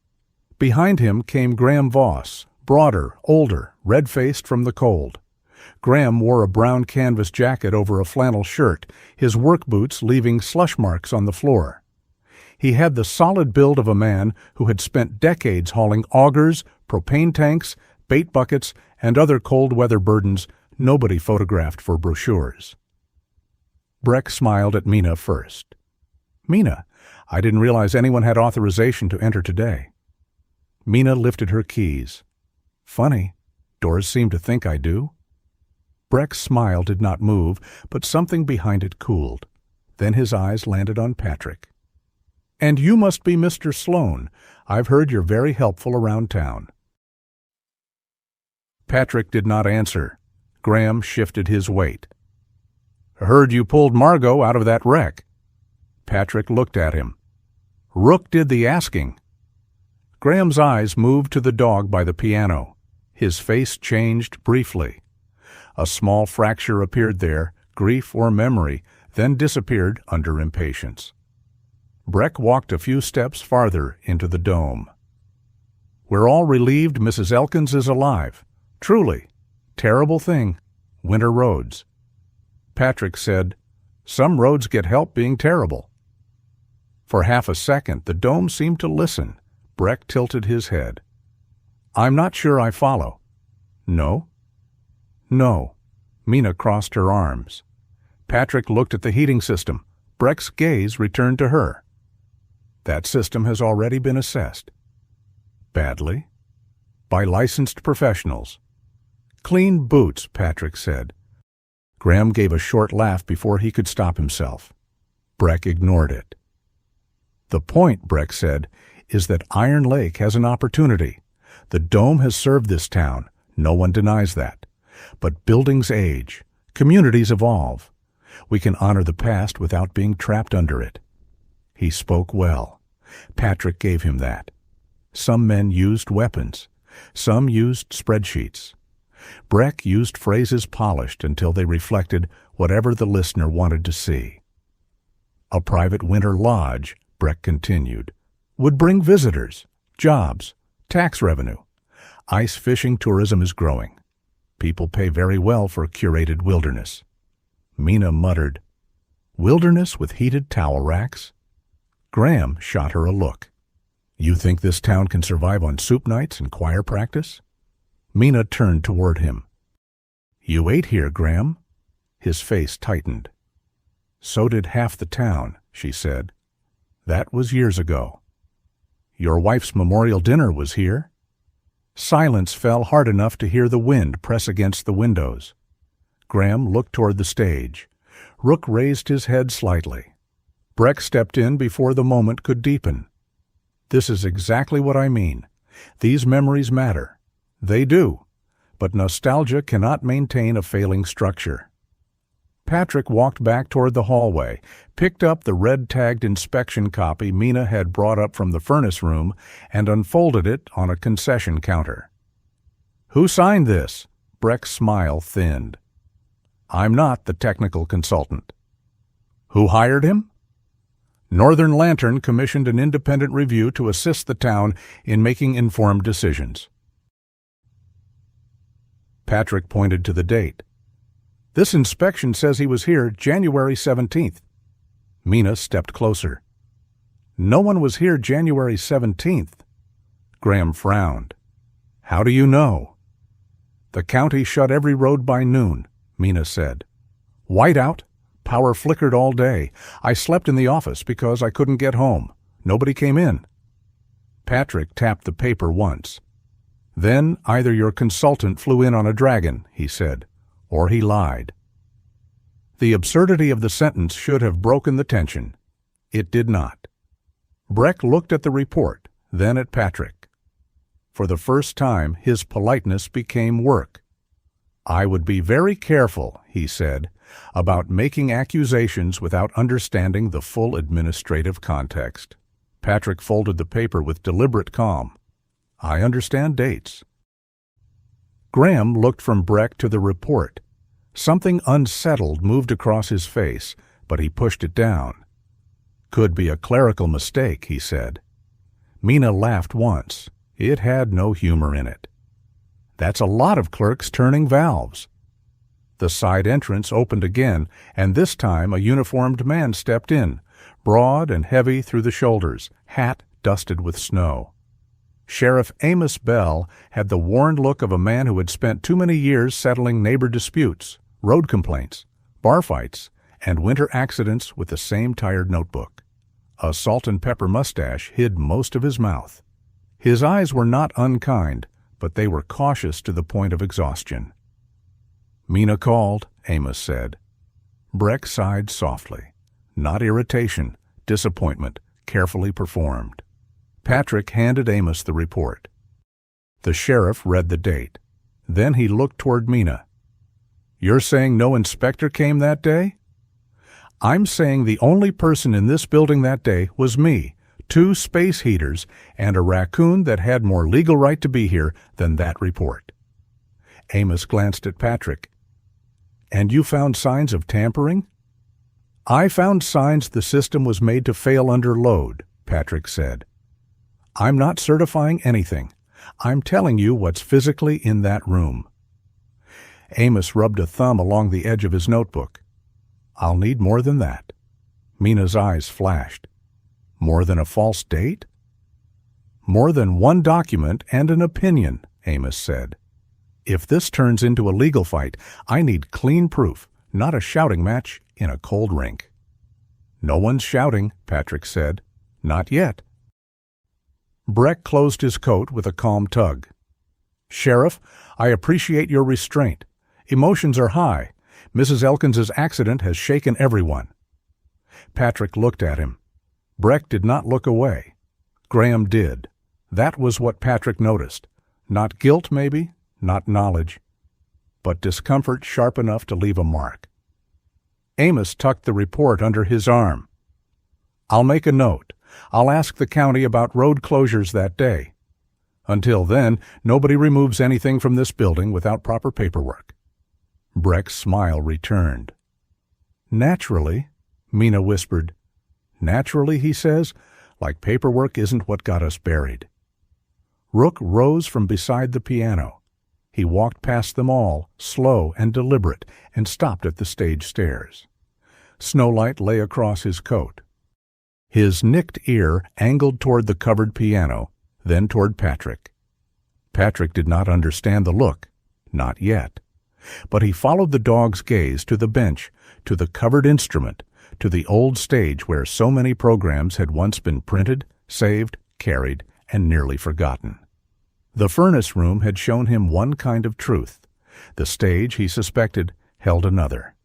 Speaker 1: Behind him came Graham Voss, broader, older, red-faced from the cold. Graham wore a brown canvas jacket over a flannel shirt, his work boots leaving slush marks on the floor. He had the solid build of a man who had spent decades hauling augers, propane tanks, bait buckets, and other cold-weather burdens nobody photographed for brochures. Breck smiled at Mina first. "Mina, I didn't realize anyone had authorization to enter today." Mina lifted her keys. "Funny, doors seem to think I do." Breck's smile did not move, but something behind it cooled. Then his eyes landed on Patrick. "And you must be Mr. Sloane. I've heard you're very helpful around town." Patrick did not answer. Graham shifted his weight. "Heard you pulled Margot out of that wreck." Patrick looked at him. "Rook did the asking." Graham's eyes moved to the dog by the piano. His face changed briefly. A small fracture appeared there, grief or memory, then disappeared under impatience. Breck walked a few steps farther into the dome. "We're all relieved Mrs. Elkins is alive. Truly. Terrible thing. Winter roads." Patrick said, "Some roads get help being terrible." For half a second, the dome seemed to listen. Breck tilted his head. "I'm not sure I follow." "No?" "No." Mina crossed her arms. Patrick looked at the heating system. Breck's gaze returned to her. That system has already been assessed. Badly? By licensed professionals. Clean boots, Patrick said. Graham gave a short laugh before he could stop himself. Breck ignored it. The point, Breck said, is that Iron Lake has an opportunity. The dome has served this town. No one denies that. But buildings age. Communities evolve. We can honor the past without being trapped under it. He spoke well. Patrick gave him that. Some men used weapons. Some used spreadsheets. Breck used phrases polished until they reflected whatever the listener wanted to see. A private winter lodge, Breck continued, would bring visitors, jobs, tax revenue. Ice fishing tourism is growing. People pay very well for curated wilderness. Mina muttered, "Wilderness with heated towel racks?" Graham shot her a look. "You think this town can survive on soup nights and choir practice?" Mina turned toward him. "You ate here, Graham." His face tightened. "So did half the town," she said. "That was years ago." "Your wife's memorial dinner was here." Silence fell hard enough to hear the wind press against the windows. Graham looked toward the stage. Rook raised his head slightly. Breck stepped in before the moment could deepen. "This is exactly what I mean. These memories matter. They do. But nostalgia cannot maintain a failing structure." Patrick walked back toward the hallway, picked up the red-tagged inspection copy Mina had brought up from the furnace room, and unfolded it on a concession counter. "Who signed this?" Breck's smile thinned. "I'm not the technical consultant." "Who hired him?" Northern Lantern commissioned an independent review to assist the town in making informed decisions. Patrick pointed to the date. "This inspection says he was here January 17th. Mina stepped closer. "No one was here January 17th. Graham frowned. "How do you know?" "The county shut every road by noon," Mina said. "Whiteout. Power flickered all day. I slept in the office because I couldn't get home. Nobody came in." Patrick tapped the paper once. "Then either your consultant flew in on a dragon," he said, "or he lied." The absurdity of the sentence should have broken the tension. It did not. Breck looked at the report, then at Patrick. For the first time, his politeness became work. "I would be very careful," he said, "about making accusations without understanding the full administrative context." Patrick folded the paper with deliberate calm. "I understand dates." Graham looked from Breck to the report. Something unsettled moved across his face, but he pushed it down. "Could be a clerical mistake," he said. Mina laughed once. It had no humor in it. "That's a lot of clerks turning valves." The side entrance opened again, and this time a uniformed man stepped in, broad and heavy through the shoulders, hat dusted with snow. Sheriff Amos Bell had the worn look of a man who had spent too many years settling neighbor disputes, road complaints, bar fights, and winter accidents with the same tired notebook. A salt and pepper mustache hid most of his mouth. His eyes were not unkind, but they were cautious to the point of exhaustion. "Mina called," Amos said. Breck sighed softly. Not irritation, disappointment, carefully performed. Patrick handed Amos the report. The sheriff read the date. Then he looked toward Mina. "You're saying no inspector came that day?" "I'm saying the only person in this building that day was me, 2 space heaters, and a raccoon that had more legal right to be here than that report." Amos glanced at Patrick. "And you found signs of tampering?" "I found signs the system was made to fail under load," Patrick said. "I'm not certifying anything. I'm telling you what's physically in that room." Amos rubbed a thumb along the edge of his notebook. "I'll need more than that." Mina's eyes flashed. "More than a false date?" "More than one document and an opinion," Amos said. "If this turns into a legal fight, I need clean proof, not a shouting match in a cold rink." "No one's shouting," Patrick said. Not yet. Breck closed his coat with a calm tug. "Sheriff, I appreciate your restraint. Emotions are high. Mrs. Elkins's accident has shaken everyone." Patrick looked at him. Breck did not look away. Graham did. That was what Patrick noticed. Not guilt, maybe, not knowledge, but discomfort sharp enough to leave a mark. Amos tucked the report under his arm. "I'll make a note. I'll ask the county about road closures that day. Until then, nobody removes anything from this building without proper paperwork." Breck's smile returned. "Naturally," Mina whispered. "Naturally," he says, "like paperwork isn't what got us buried." Rook rose from beside the piano. He walked past them all, slow and deliberate, and stopped at the stage stairs. Snowlight lay across his coat. His nicked ear angled toward the covered piano, then toward Patrick. Patrick did not understand the look, not yet. But he followed the dog's gaze to the bench, to the covered instrument, to the old stage where so many programs had once been printed, saved, carried, and nearly forgotten. The furnace room had shown him one kind of truth. The stage, he suspected, held another.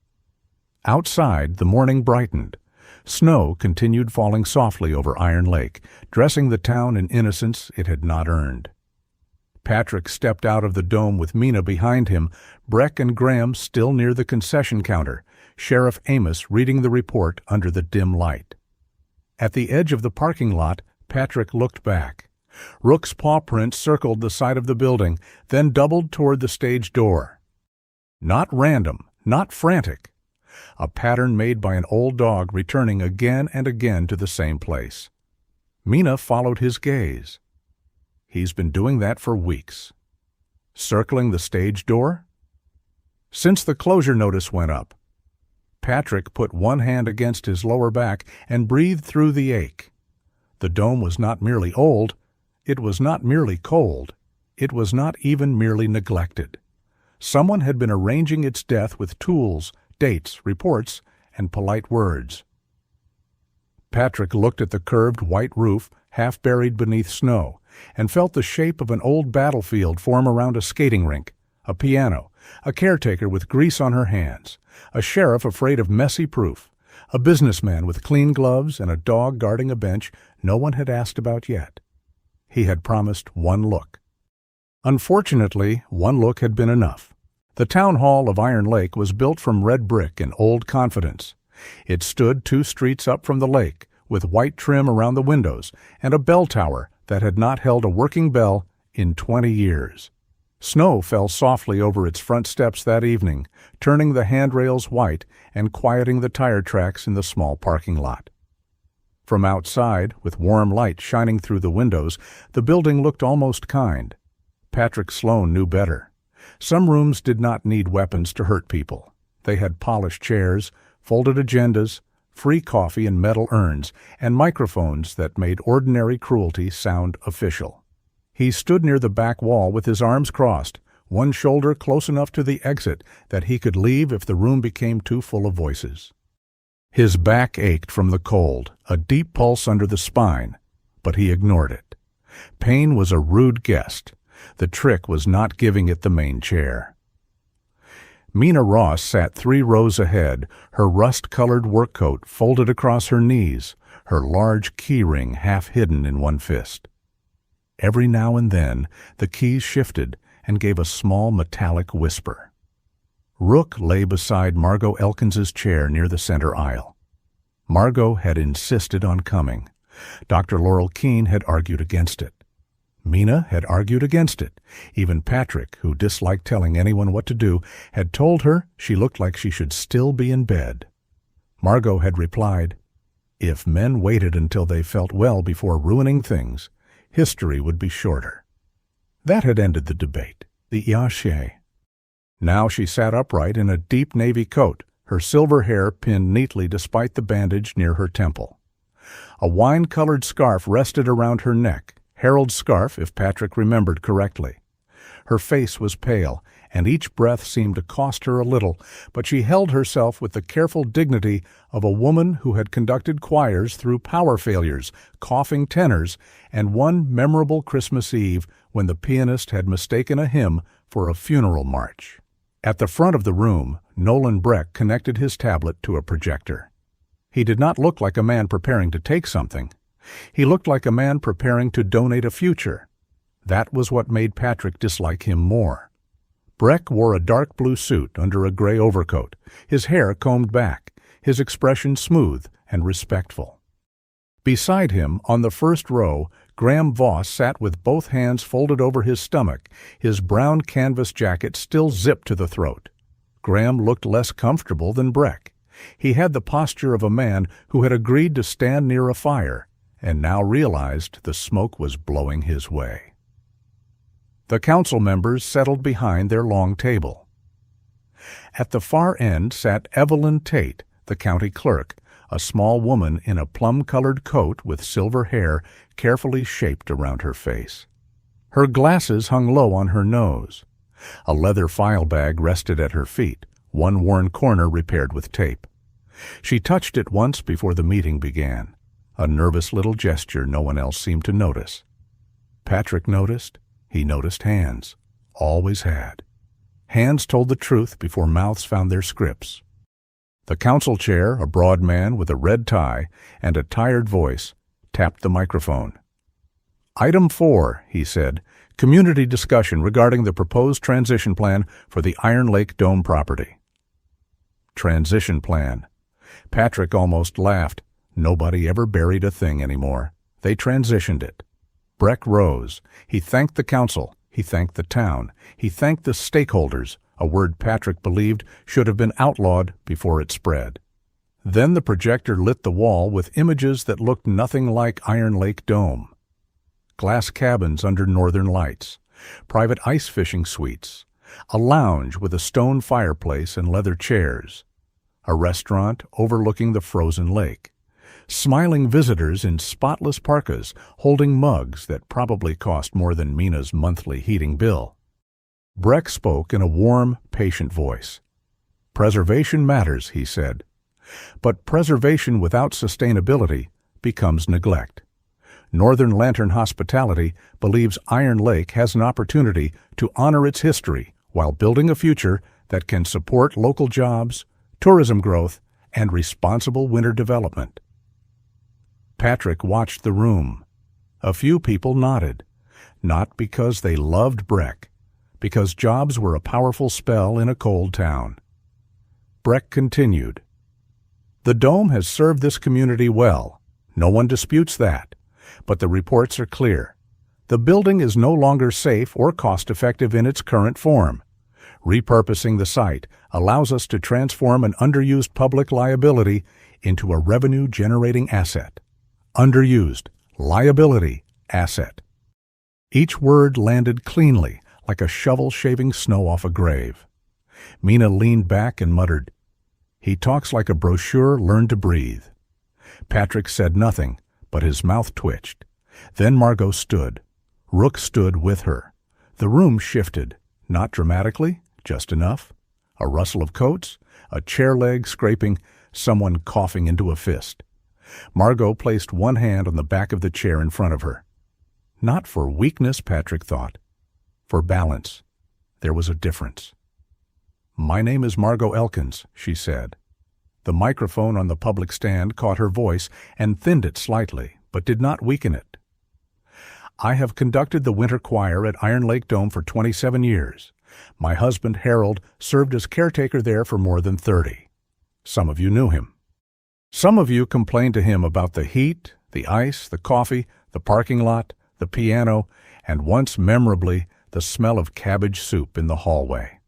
Speaker 1: Outside, the morning brightened. Snow continued falling softly over Iron Lake, dressing the town in innocence it had not earned. Patrick stepped out of the dome with Mina behind him, Breck and Graham still near the concession counter, Sheriff Amos reading the report under the dim light. At the edge of the parking lot, Patrick looked back. Rook's paw prints circled the side of the building, then doubled toward the stage door. Not random, not frantic. A pattern made by an old dog returning again and again to the same place. Mina followed his gaze. He's been doing that for weeks. Circling the stage door? Since the closure notice went up. Patrick put one hand against his lower back and breathed through the ache. The dome was not merely old, it was not merely cold, it was not even merely neglected. Someone had been arranging its death with tools, dates, reports, and polite words. Patrick looked at the curved white roof, half buried beneath snow, and felt the shape of an old battlefield form around a skating rink, a piano, a caretaker with grease on her hands, a sheriff afraid of messy proof, a businessman with clean gloves, and a dog guarding a bench no one had asked about yet. He had promised one look. Unfortunately, one look had been enough. The town hall of Iron Lake was built from red brick in old confidence. It stood 2 streets up from the lake, with white trim around the windows, and a bell tower that had not held a working bell in 20 years. Snow fell softly over its front steps that evening, turning the handrails white and quieting the tire tracks in the small parking lot. From outside, with warm light shining through the windows, the building looked almost kind. Patrick Sloane knew better. Some rooms did not need weapons to hurt people. They had polished chairs, folded agendas, free coffee in metal urns, and microphones that made ordinary cruelty sound official. He stood near the back wall with his arms crossed, one shoulder close enough to the exit that he could leave if the room became too full of voices. His back ached from the cold, a deep pulse under the spine, but he ignored it. Pain was a rude guest. The trick was not giving it the main chair. Mina Ross sat 3 rows ahead, her rust-colored work coat folded across her knees, her large key ring half hidden in one fist. Every now and then, the keys shifted and gave a small metallic whisper. Rook lay beside Margot Elkins's chair near the center aisle. Margot had insisted on coming. Dr. Laurel Keene had argued against it. Mina had argued against it. Even Patrick, who disliked telling anyone what to do, had told her she looked like she should still be in bed. Margot had replied, "If men waited until they felt well before ruining things, history would be shorter." That had ended the debate, the iache. Now she sat upright in a deep navy coat, her silver hair pinned neatly despite the bandage near her temple. A wine-colored scarf rested around her neck, Harold's scarf if Patrick remembered correctly. Her face was pale, and each breath seemed to cost her a little, but she held herself with the careful dignity of a woman who had conducted choirs through power failures, coughing tenors, and one memorable Christmas Eve when the pianist had mistaken a hymn for a funeral march. At the front of the room, Nolan Breck connected his tablet to a projector. He did not look like a man preparing to take something. He looked like a man preparing to donate a future. That was what made Patrick dislike him more. Breck wore a dark blue suit under a gray overcoat, his hair combed back, his expression smooth and respectful. Beside him, on the first row, Graham Voss sat with both hands folded over his stomach, his brown canvas jacket still zipped to the throat. Graham looked less comfortable than Breck. He had the posture of a man who had agreed to stand near a fire, and now realized the smoke was blowing his way. The council members settled behind their long table. At the far end sat Evelyn Tate, the county clerk, a small woman in a plum-colored coat with silver hair carefully shaped around her face. Her glasses hung low on her nose. A leather file bag rested at her feet, one worn corner repaired with tape. She touched it once before the meeting began, a nervous little gesture no one else seemed to notice. Patrick noticed. He noticed hands. Always had. Hands told the truth before mouths found their scripts. The council chair, a broad man with a red tie and a tired voice, tapped the microphone. "Item 4, he said, community discussion regarding the proposed transition plan for the Iron Lake Dome property." Transition plan. Patrick almost laughed. Nobody ever buried a thing anymore. They transitioned it. Breck rose. He thanked the council. He thanked the town. He thanked the stakeholders, a word Patrick believed should have been outlawed before it spread. Then the projector lit the wall with images that looked nothing like Iron Lake Dome. Glass cabins under northern lights, private ice fishing suites, a lounge with a stone fireplace and leather chairs, a restaurant overlooking the frozen lake, smiling visitors in spotless parkas holding mugs that probably cost more than Mina's monthly heating bill. Breck spoke in a warm, patient voice. "Preservation matters," he said. "But preservation without sustainability becomes neglect. Northern Lantern Hospitality believes Iron Lake has an opportunity to honor its history while building a future that can support local jobs, tourism growth, and responsible winter development." Patrick watched the room. A few people nodded, not because they loved Breck, because jobs were a powerful spell in a cold town. Breck continued. "The dome has served this community well. No one disputes that. But the reports are clear. The building is no longer safe or cost-effective in its current form. Repurposing the site allows us to transform an underused public liability into a revenue-generating asset. Underused, liability, asset." Each word landed cleanly, like a shovel shaving snow off a grave. Mina leaned back and muttered, "He talks like a brochure learned to breathe." Patrick said nothing, but his mouth twitched. Then Margot stood. Rook stood with her. The room shifted, not dramatically, just enough. A rustle of coats, a chair leg scraping, someone coughing into a fist. Margot placed one hand on the back of the chair in front of her. Not for weakness, Patrick thought. For balance. There was a difference. "My name is Margot Elkins," she said. The microphone on the public stand caught her voice and thinned it slightly, but did not weaken it. "I have conducted the winter choir at Iron Lake Dome for 27 years. My husband, Harold, served as caretaker there for more than 30. Some of you knew him. Some of you complained to him about the heat, the ice, the coffee, the parking lot, the piano, and once memorably, the smell of cabbage soup in the hallway."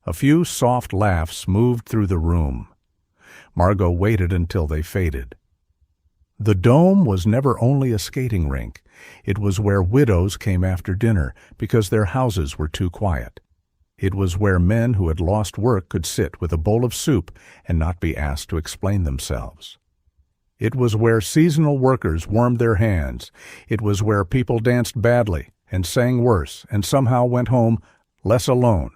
Speaker 1: A few soft laughs moved through the room. Margot waited until they faded. The dome was never only a skating rink. It was where widows came after dinner because their houses were too quiet. It was where men who had lost work could sit with a bowl of soup and not be asked to explain themselves. It was where seasonal workers warmed their hands. It was where people danced badly and sang worse and somehow went home less alone.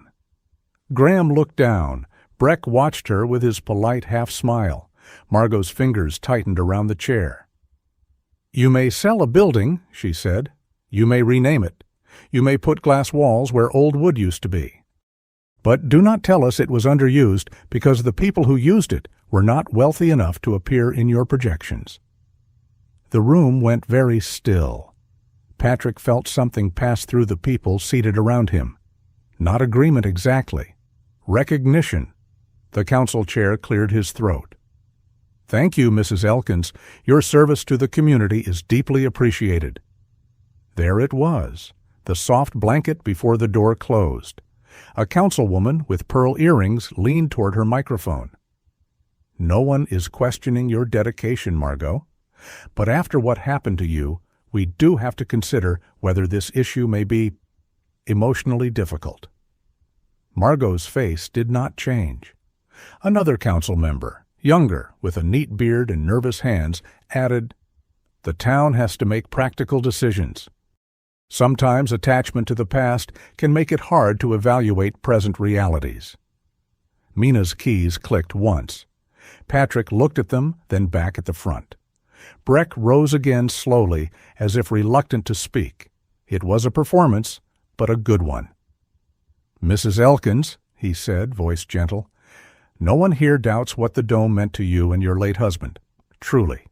Speaker 1: Graham looked down. Breck watched her with his polite half-smile. Margot's fingers tightened around the chair. "You may sell a building," she said. "You may rename it. You may put glass walls where old wood used to be. But do not tell us it was underused because the people who used it were not wealthy enough to appear in your projections." The room went very still. Patrick felt something pass through the people seated around him. Not agreement exactly. Recognition. The council chair cleared his throat. "Thank you, Mrs. Elkins. Your service to the community is deeply appreciated." There it was, the soft blanket before the door closed. A councilwoman with pearl earrings leaned toward her microphone. "No one is questioning your dedication, Margot. But after what happened to you, we do have to consider whether this issue may be emotionally difficult." Margot's face did not change. Another council member, younger, with a neat beard and nervous hands, added, "The town has to make practical decisions. Sometimes attachment to the past can make it hard to evaluate present realities." Mina's keys clicked once. Patrick looked at them, then back at the front. Breck rose again slowly, as if reluctant to speak. It was a performance, but a good one. "Mrs. Elkins," he said, voice gentle, "no one here doubts what the dome meant to you and your late husband, truly.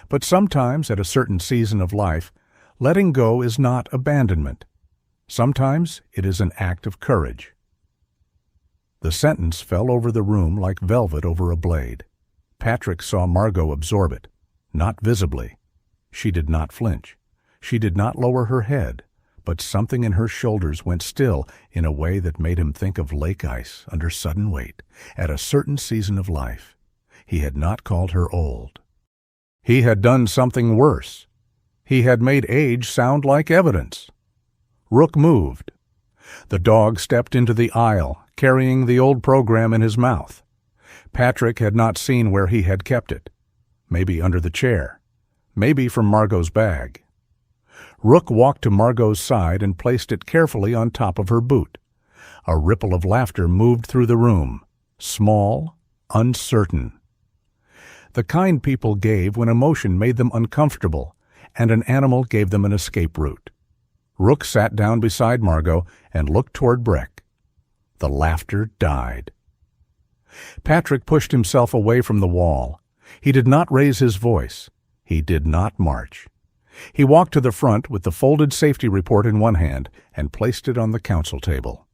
Speaker 1: But sometimes, at a certain season of life, letting go is not abandonment. Sometimes it is an act of courage." The sentence fell over the room like velvet over a blade. Patrick saw Margot absorb it, not visibly. She did not flinch. She did not lower her head, but something in her shoulders went still in a way that made him think of lake ice under sudden weight at a certain season of life. He had not called her old. He had done something worse. He had made age sound like evidence. Rook moved. The dog stepped into the aisle, carrying the old program in his mouth. Patrick had not seen where he had kept it. Maybe under the chair. Maybe from Margot's bag. Rook walked to Margot's side and placed it carefully on top of her boot. A ripple of laughter moved through the room, small, uncertain. The kind people gave when emotion made them uncomfortable, and an animal gave them an escape route. Rook sat down beside Margot and looked toward Breck. The laughter died. Patrick pushed himself away from the wall. He did not raise his voice. He did not march. He walked to the front with the folded safety report in one hand and placed it on the council table.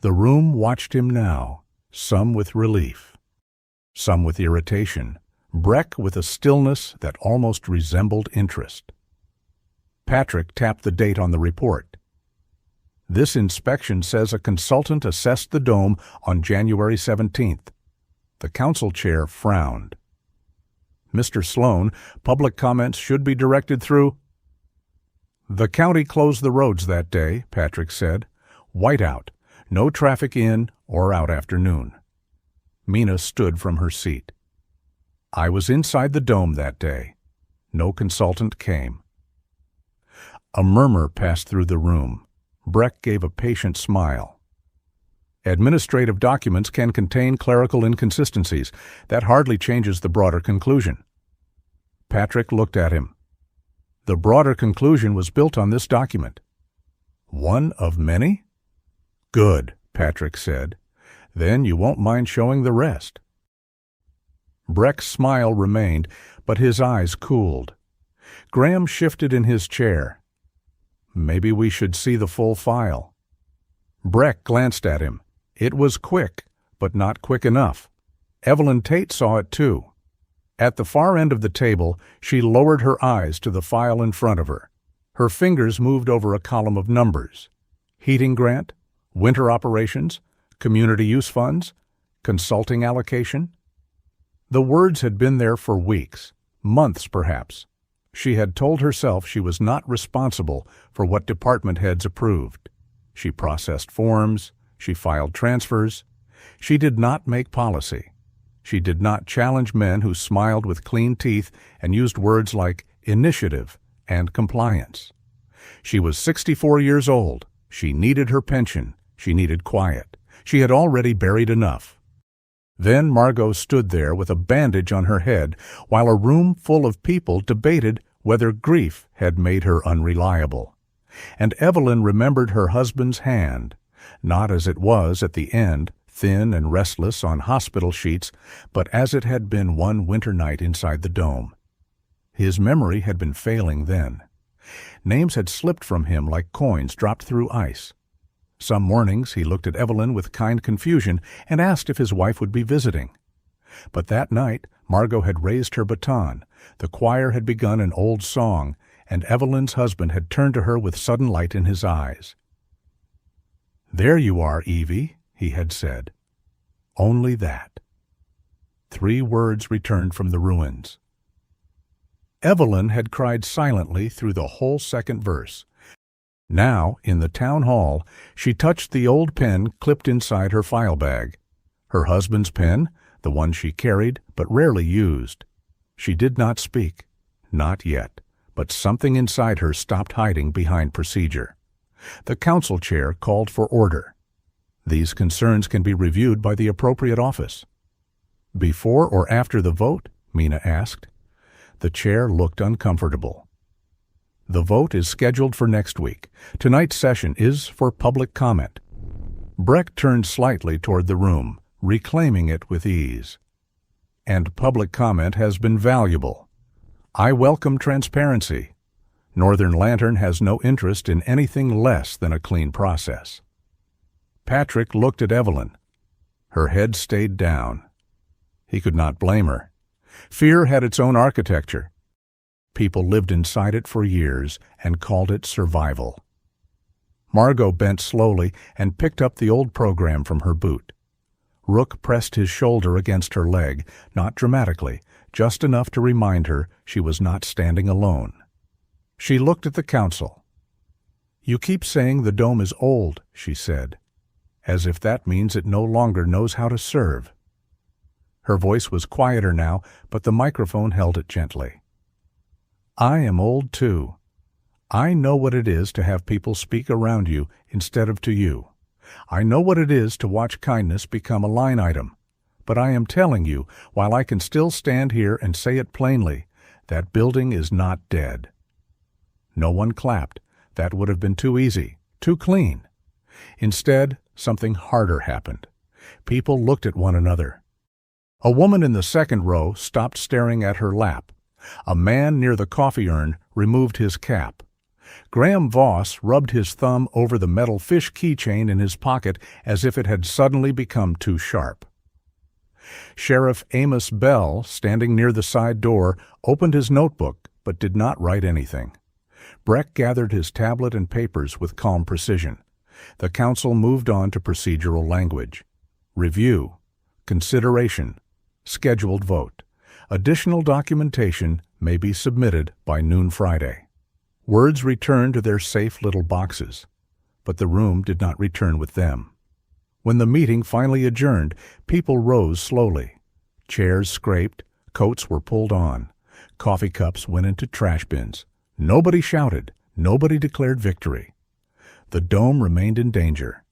Speaker 1: The room watched him now, some with relief, some with irritation, Breck with a stillness that almost resembled interest. Patrick tapped the date on the report. "This inspection says a consultant assessed the dome on January 17th. The council chair frowned. "Mr. Sloane, public comments should be directed through—" "The county closed the roads that day," Patrick said. "Whiteout. No traffic in or out after noon." Mina stood from her seat. "I was inside the dome that day. No consultant came." A murmur passed through the room. Breck gave a patient smile. "Administrative documents can contain clerical inconsistencies. That hardly changes the broader conclusion." Patrick looked at him. "The broader conclusion was built on this document." "One of many?" "Good," Patrick said. "Then you won't mind showing the rest." Breck's smile remained, but his eyes cooled. Graham shifted in his chair. "Maybe we should see the full file." Breck glanced at him. It was quick, but not quick enough. Evelyn Tate saw it too. At the far end of the table, she lowered her eyes to the file in front of her. Her fingers moved over a column of numbers. Heating grant, winter operations, community use funds, consulting allocation. The words had been there for weeks, months perhaps. She had told herself she was not responsible for what department heads approved. She processed forms. She filed transfers. She did not make policy. She did not challenge men who smiled with clean teeth and used words like initiative and compliance. She was 64 years old. She needed her pension. She needed quiet. She had already buried enough. Then Margot stood there with a bandage on her head while a room full of people debated whether grief had made her unreliable. And Evelyn remembered her husband's hand, not as it was at the end, thin and restless on hospital sheets, but as it had been one winter night inside the dome. His memory had been failing then. Names had slipped from him like coins dropped through ice. Some mornings he looked at Evelyn with kind confusion and asked if his wife would be visiting. But that night Margot had raised her baton, the choir had begun an old song, and Evelyn's husband had turned to her with sudden light in his eyes. "There you are, Evie," he had said. Only that. 3 words returned from the ruins. Evelyn had cried silently through the whole second verse. Now, in the town hall, she touched the old pen clipped inside her file bag. Her husband's pen, the one she carried but rarely used. She did not speak. Not yet. But something inside her stopped hiding behind procedure. The council chair called for order. These concerns can be reviewed by the appropriate office. "Before or after the vote?" Mina asked. The chair looked uncomfortable. "The vote is scheduled for next week. Tonight's session is for public comment." Breck turned slightly toward the room, reclaiming it with ease. "And public comment has been valuable. I welcome transparency. Northern Lantern has no interest in anything less than a clean process." Patrick looked at Evelyn. Her head stayed down. He could not blame her. Fear had its own architecture. People lived inside it for years and called it survival. Margot bent slowly and picked up the old program from her boot. Rook pressed his shoulder against her leg, not dramatically, just enough to remind her she was not standing alone. She looked at the council. "You keep saying the dome is old," she said, as if that means it no longer knows how to serve. Her voice was quieter now, but the microphone held it gently. "I am old too. I know what it is to have people speak around you instead of to you. I know what it is to watch kindness become a line item. But I am telling you, while I can still stand here and say it plainly, that building is not dead." No one clapped. That would have been too easy, too clean. Instead, something harder happened. People looked at one another. A woman in the second row stopped staring at her lap. A man near the coffee urn removed his cap. Graham Voss rubbed his thumb over the metal fish keychain in his pocket as if it had suddenly become too sharp. Sheriff Amos Bell, standing near the side door, opened his notebook but did not write anything. Breck gathered his tablet and papers with calm precision. The council moved on to procedural language. Review, consideration, scheduled vote. Additional documentation may be submitted by noon Friday. Words returned to their safe little boxes, but the room did not return with them. When the meeting finally adjourned, people rose slowly. Chairs scraped, coats were pulled on. Coffee cups went into trash bins. Nobody shouted. Nobody declared victory. The dome remained in danger.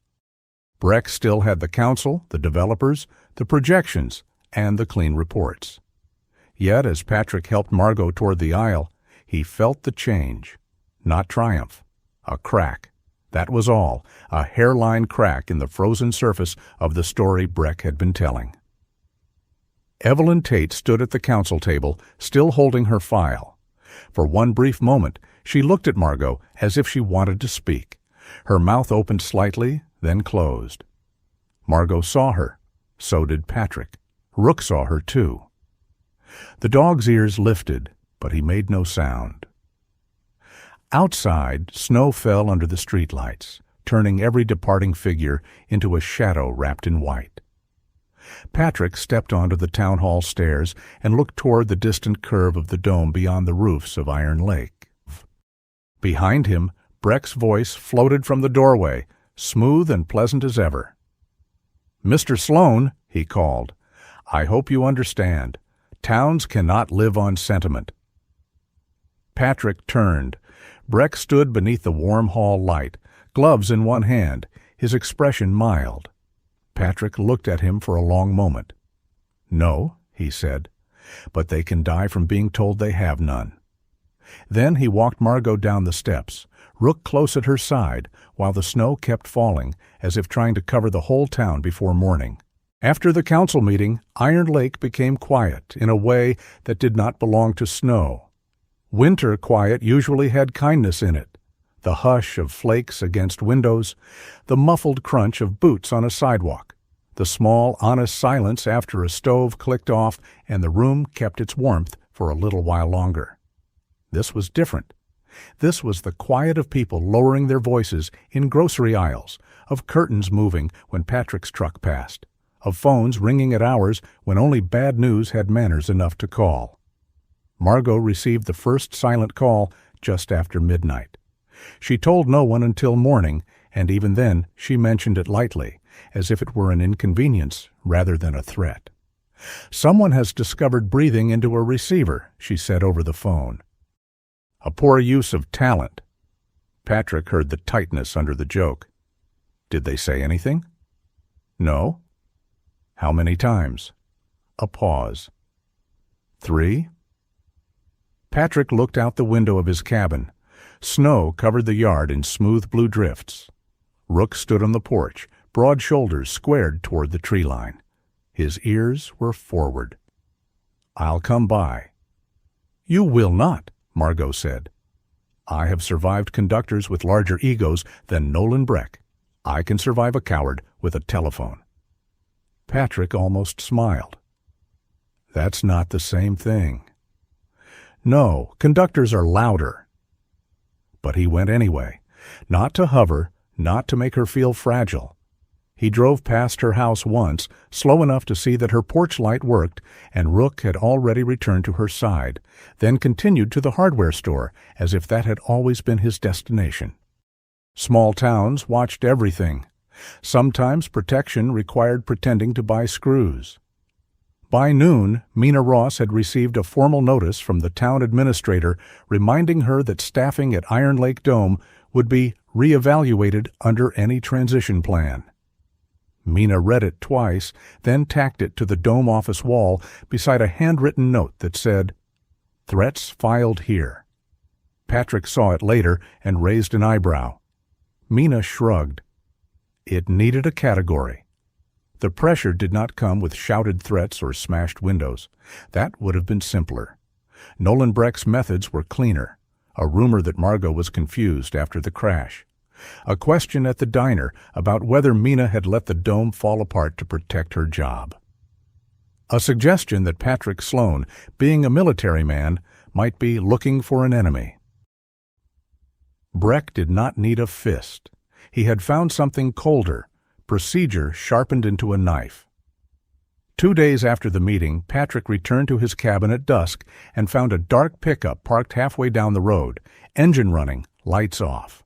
Speaker 1: Breck still had the council, the developers, the projections, and the clean reports. Yet, as Patrick helped Margot toward the aisle, he felt the change. Not triumph. A crack. That was all, a hairline crack in the frozen surface of the story Breck had been telling. Evelyn Tate stood at the council table, still holding her file. For one brief moment, she looked at Margot as if she wanted to speak. Her mouth opened slightly, then closed. Margot saw her. So did Patrick. Rook saw her, too. The dog's ears lifted, but he made no sound. Outside, snow fell under the streetlights, turning every departing figure into a shadow wrapped in white. Patrick stepped onto the town hall stairs and looked toward the distant curve of the dome beyond the roofs of Iron Lake. Behind him, Breck's voice floated from the doorway, smooth and pleasant as ever. "Mr. Sloane," he called, "I hope you understand. Towns cannot live on sentiment." Patrick turned. Breck stood beneath the warm hall light, gloves in one hand, his expression mild. Patrick looked at him for a long moment. "No," he said, "but they can die from being told they have none." Then he walked Margot down the steps, Rook close at her side, while the snow kept falling, as if trying to cover the whole town before morning. After the council meeting, Iron Lake became quiet in a way that did not belong to snow. Winter quiet usually had kindness in it. The hush of flakes against windows, the muffled crunch of boots on a sidewalk, the small, honest silence after a stove clicked off and the room kept its warmth for a little while longer. This was different. This was the quiet of people lowering their voices in grocery aisles, of curtains moving when Patrick's truck passed, of phones ringing at hours when only bad news had manners enough to call. Margot received the first silent call just after midnight. She told no one until morning, and even then she mentioned it lightly, as if it were an inconvenience rather than a threat. "Someone has discovered breathing into a receiver," she said over the phone. "A poor use of talent." Patrick heard the tightness under the joke. "Did they say anything?" "No." "How many times?" A pause. "3?" Patrick looked out the window of his cabin. Snow covered the yard in smooth blue drifts. Rook stood on the porch, broad shoulders squared toward the tree line. His ears were forward. "I'll come by." "You will not," Margot said. "I have survived conductors with larger egos than Nolan Breck. I can survive a coward with a telephone." Patrick almost smiled. "That's not the same thing." "No, conductors are louder." But he went anyway, not to hover, not to make her feel fragile. He drove past her house once, slow enough to see that her porch light worked, and Rook had already returned to her side, then continued to the hardware store, as if that had always been his destination. Small towns watched everything. Sometimes protection required pretending to buy screws. By noon, Mina Ross had received a formal notice from the town administrator reminding her that staffing at Iron Lake Dome would be reevaluated under any transition plan. Mina read it twice, then tacked it to the dome office wall beside a handwritten note that said, "Threats filed here." Patrick saw it later and raised an eyebrow. Mina shrugged. It needed a category. The pressure did not come with shouted threats or smashed windows. That would have been simpler. Nolan Breck's methods were cleaner. A rumor that Margot was confused after the crash. A question at the diner about whether Mina had let the dome fall apart to protect her job. A suggestion that Patrick Sloane, being a military man, might be looking for an enemy. Breck did not need a fist. He had found something colder, procedure sharpened into a knife. 2 days after the meeting, Patrick returned to his cabin at dusk and found a dark pickup parked halfway down the road, engine running, lights off.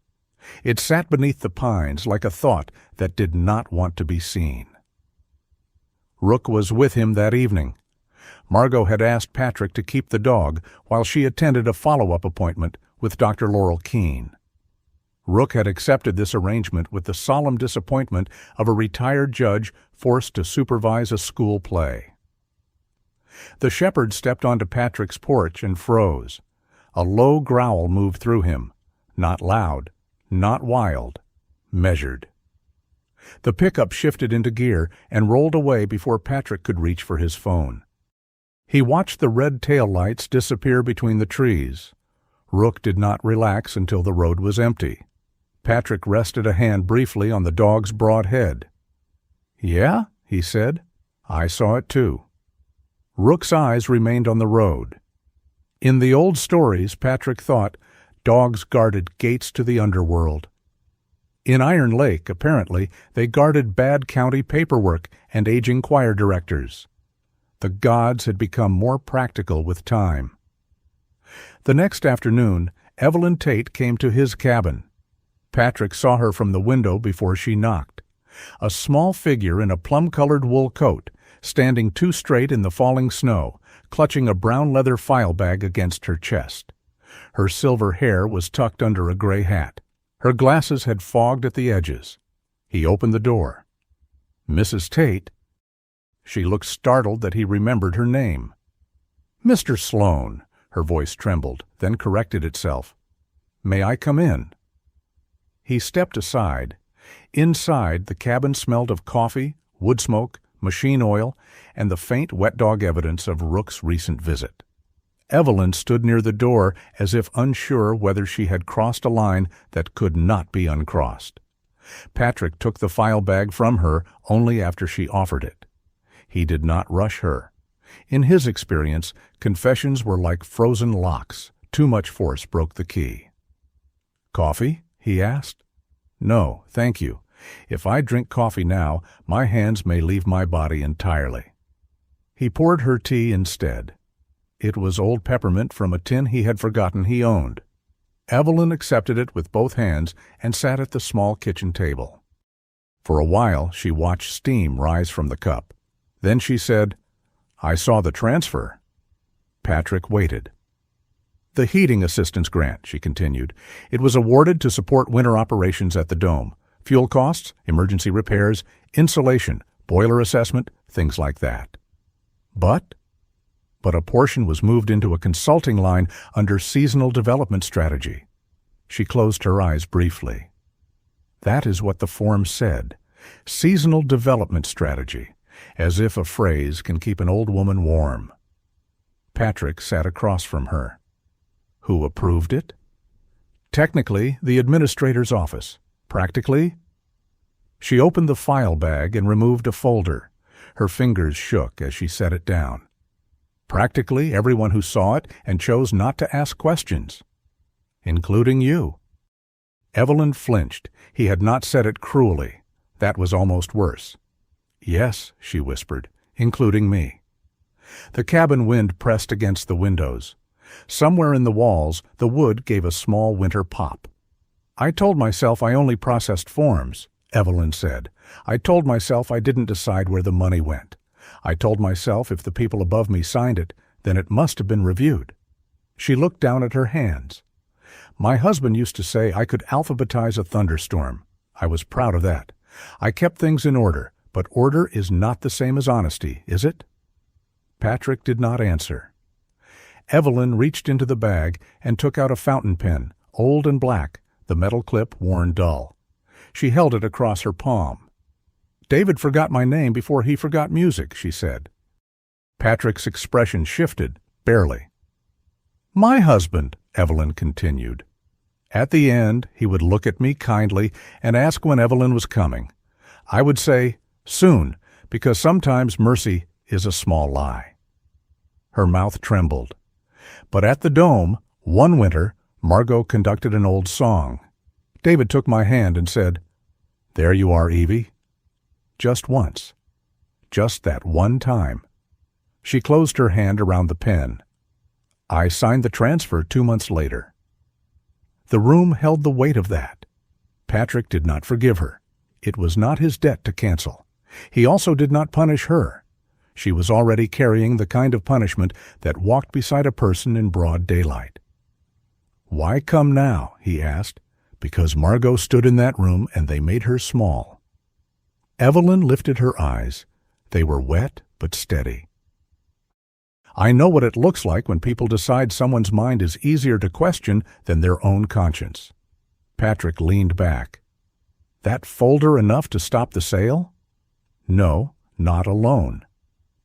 Speaker 1: It sat beneath the pines like a thought that did not want to be seen. Rook was with him that evening. Margot had asked Patrick to keep the dog while she attended a follow-up appointment with Dr. Laurel Keene. Rook had accepted this arrangement with the solemn disappointment of a retired judge forced to supervise a school play. The shepherd stepped onto Patrick's porch and froze. A low growl moved through him, not loud, not wild, measured. The pickup shifted into gear and rolled away before Patrick could reach for his phone. He watched the red taillights disappear between the trees. Rook did not relax until the road was empty. Patrick rested a hand briefly on the dog's broad head. "Yeah?" he said. "I saw it too." Rook's eyes remained on the road. In the old stories, Patrick thought, dogs guarded gates to the underworld. In Iron Lake, apparently, they guarded bad county paperwork and aging choir directors. The gods had become more practical with time. The next afternoon, Evelyn Tate came to his cabin. Patrick saw her from the window before she knocked. A small figure in a plum-colored wool coat, standing too straight in the falling snow, clutching a brown leather file bag against her chest. Her silver hair was tucked under a gray hat. Her glasses had fogged at the edges. He opened the door. "Mrs. Tate." She looked startled that he remembered her name. "Mr. Sloane." Her voice trembled, then corrected itself. "May I come in?" He stepped aside. Inside, the cabin smelled of coffee, wood smoke, machine oil, and the faint wet dog evidence of Rook's recent visit. Evelyn stood near the door as if unsure whether she had crossed a line that could not be uncrossed. Patrick took the file bag from her only after she offered it. He did not rush her. In his experience, confessions were like frozen locks. Too much force broke the key. "Coffee?" he asked. "No, thank you. If I drink coffee now, my hands may leave my body entirely." He poured her tea instead. It was old peppermint from a tin he had forgotten he owned. Evelyn accepted it with both hands and sat at the small kitchen table. For a while she watched steam rise from the cup. Then she said, "I saw the transfer." Patrick waited. "The heating assistance grant," she continued. "It was awarded to support winter operations at the Dome. Fuel costs, emergency repairs, insulation, boiler assessment, things like that. But a portion was moved into a consulting line under seasonal development strategy." She closed her eyes briefly. That is what the form said. Seasonal development strategy, as if a phrase can keep an old woman warm. Patrick sat across from her. Who approved it? Technically, the administrator's office. Practically? She opened the file bag and removed a folder. Her fingers shook as she set it down. Practically everyone who saw it and chose not to ask questions. Including you. Evelyn flinched. He had not said it cruelly. That was almost worse. "Yes," she whispered, "including me." The cabin wind pressed against the windows. Somewhere in the walls, the wood gave a small winter pop. "I told myself I only processed forms," Evelyn said. "I told myself I didn't decide where the money went. I told myself if the people above me signed it, then it must have been reviewed." She looked down at her hands. "My husband used to say I could alphabetize a thunderstorm. I was proud of that. I kept things in order, but order is not the same as honesty, is it?" Patrick did not answer. Evelyn reached into the bag and took out a fountain pen, old and black, the metal clip worn dull. She held it across her palm. "David forgot my name before he forgot music," she said. Patrick's expression shifted, barely. "My husband," Evelyn continued. At the end, he would look at me kindly and ask when Evelyn was coming. I would say, "Soon," because sometimes mercy is a small lie. Her mouth trembled. But at the Dome, one winter, Margot conducted an old song. David took my hand and said, "There you are, Evie." Just once. Just that one time. She closed her hand around the pen. I signed the transfer 2 months later. The room held the weight of that. Patrick did not forgive her. It was not his debt to cancel. He also did not punish her. She was already carrying the kind of punishment that walked beside a person in broad daylight. "Why come now?" he asked. "Because Margot stood in that room and they made her small." Evelyn lifted her eyes. They were wet but steady. "I know what it looks like when people decide someone's mind is easier to question than their own conscience." Patrick leaned back. "That folder enough to stop the sale?" "No, not alone."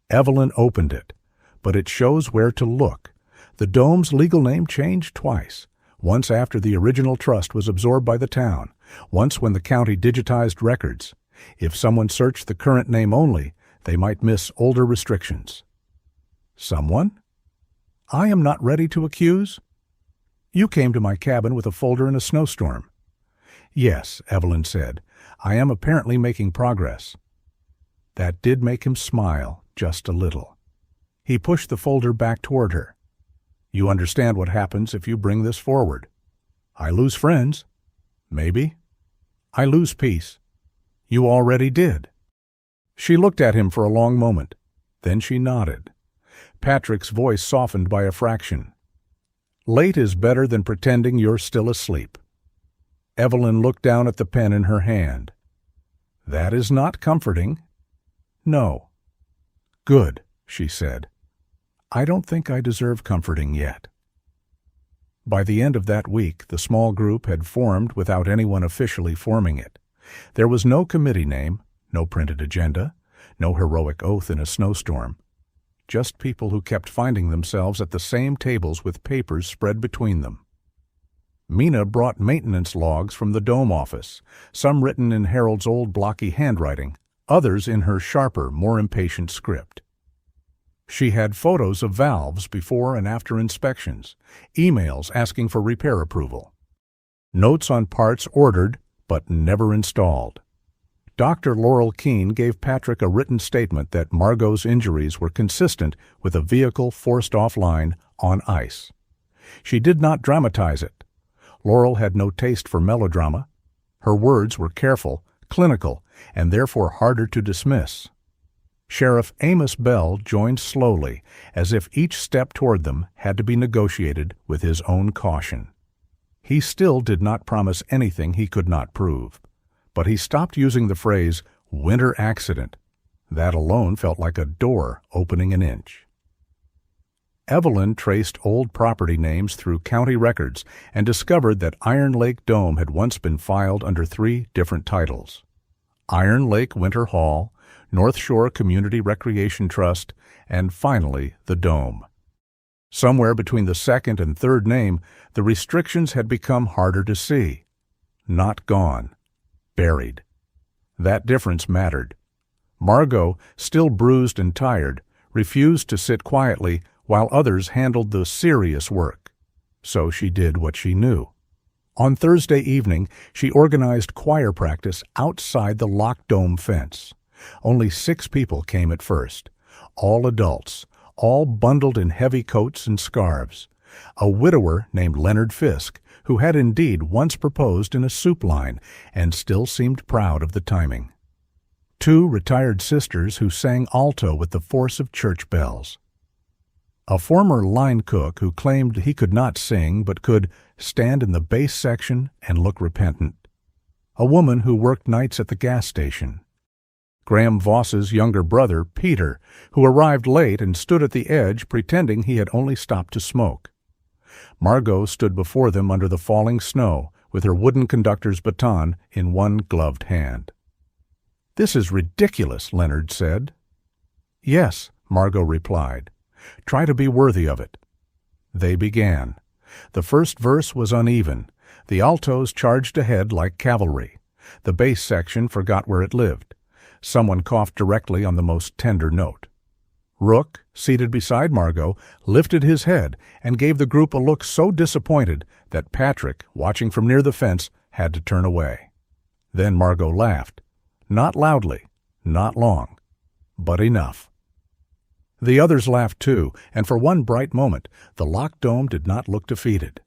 Speaker 1: Evelyn opened it. "But it shows where to look. The Dome's legal name changed twice. Once after the original trust was absorbed by the town. Once when the county digitized records. If someone searched the current name only, they might miss older restrictions." "Someone? I am not ready to accuse." "You came to my cabin with a folder in a snowstorm." "Yes," Evelyn said. "I am apparently making progress." That did make him smile, just a little. He pushed the folder back toward her. "You understand what happens if you bring this forward." "I lose friends." "Maybe." "I lose peace." "You already did." She looked at him for a long moment. Then she nodded. Patrick's voice softened by a fraction. Late is better than pretending you're still asleep. Evelyn looked down at the pen in her hand. That is not comforting. No. Good, she said. I don't think I deserve comforting yet. By the end of that week, the small group had formed without anyone officially forming it. There was no committee name, no printed agenda, no heroic oath in a snowstorm. Just people who kept finding themselves at the same tables with papers spread between them. Mina brought maintenance logs from the dome office, some written in Harold's old blocky handwriting, others in her sharper, more impatient script. She had photos of valves before and after inspections, emails asking for repair approval, notes on parts ordered but never installed. Dr. Laurel Keene gave Patrick a written statement that Margot's injuries were consistent with a vehicle forced offline on ice. She did not dramatize it. Laurel had no taste for melodrama. Her words were careful, clinical, and therefore harder to dismiss. Sheriff Amos Bell joined slowly, as if each step toward them had to be negotiated with his own caution. He still did not promise anything he could not prove, but he stopped using the phrase winter accident. That alone felt like a door opening an inch. Evelyn traced old property names through county records and discovered that Iron Lake Dome had once been filed under 3 different titles: Iron Lake Winter Hall, North Shore Community Recreation Trust, and finally the Dome. Somewhere between the second and third name, the restrictions had become harder to see. Not gone. Buried. That difference mattered. Margot, still bruised and tired, refused to sit quietly while others handled the serious work. So she did what she knew. On Thursday evening, she organized choir practice outside the locked dome fence. Only 6 people came at first, all adults, all bundled in heavy coats and scarves. A widower named Leonard Fisk, who had indeed once proposed in a soup line and still seemed proud of the timing. 2 retired sisters who sang alto with the force of church bells. A former line cook who claimed he could not sing but could stand in the bass section and look repentant. A woman who worked nights at the gas station. Graham Voss's younger brother, Peter, who arrived late and stood at the edge pretending he had only stopped to smoke. Margot stood before them under the falling snow with her wooden conductor's baton in one gloved hand. "This is ridiculous," Leonard said. "Yes," Margot replied. "Try to be worthy of it." They began. The first verse was uneven. The altos charged ahead like cavalry. The bass section forgot where it lived. Someone coughed directly on the most tender note. Rook, seated beside Margot, lifted his head and gave the group a look so disappointed that Patrick, watching from near the fence, had to turn away. Then Margot laughed. Not loudly, not long, but enough. The others laughed too, and for one bright moment, the locked dome did not look defeated.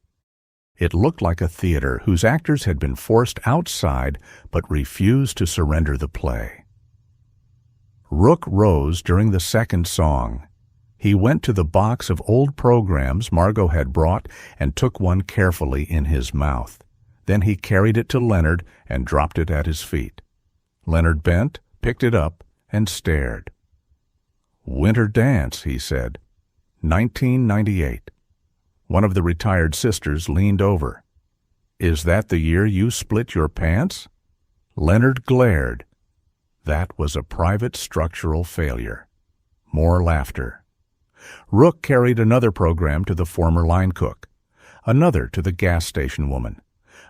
Speaker 1: It looked like a theater whose actors had been forced outside but refused to surrender the play. Rook rose during the second song. He went to the box of old programs Margot had brought and took one carefully in his mouth. Then he carried it to Leonard and dropped it at his feet. Leonard bent, picked it up, and stared. "Winter Dance," he said. 1998. One of the retired sisters leaned over. "Is that the year you split your pants?" Leonard glared. That was a private structural failure. More laughter. Rook carried another program to the former line cook, another to the gas station woman,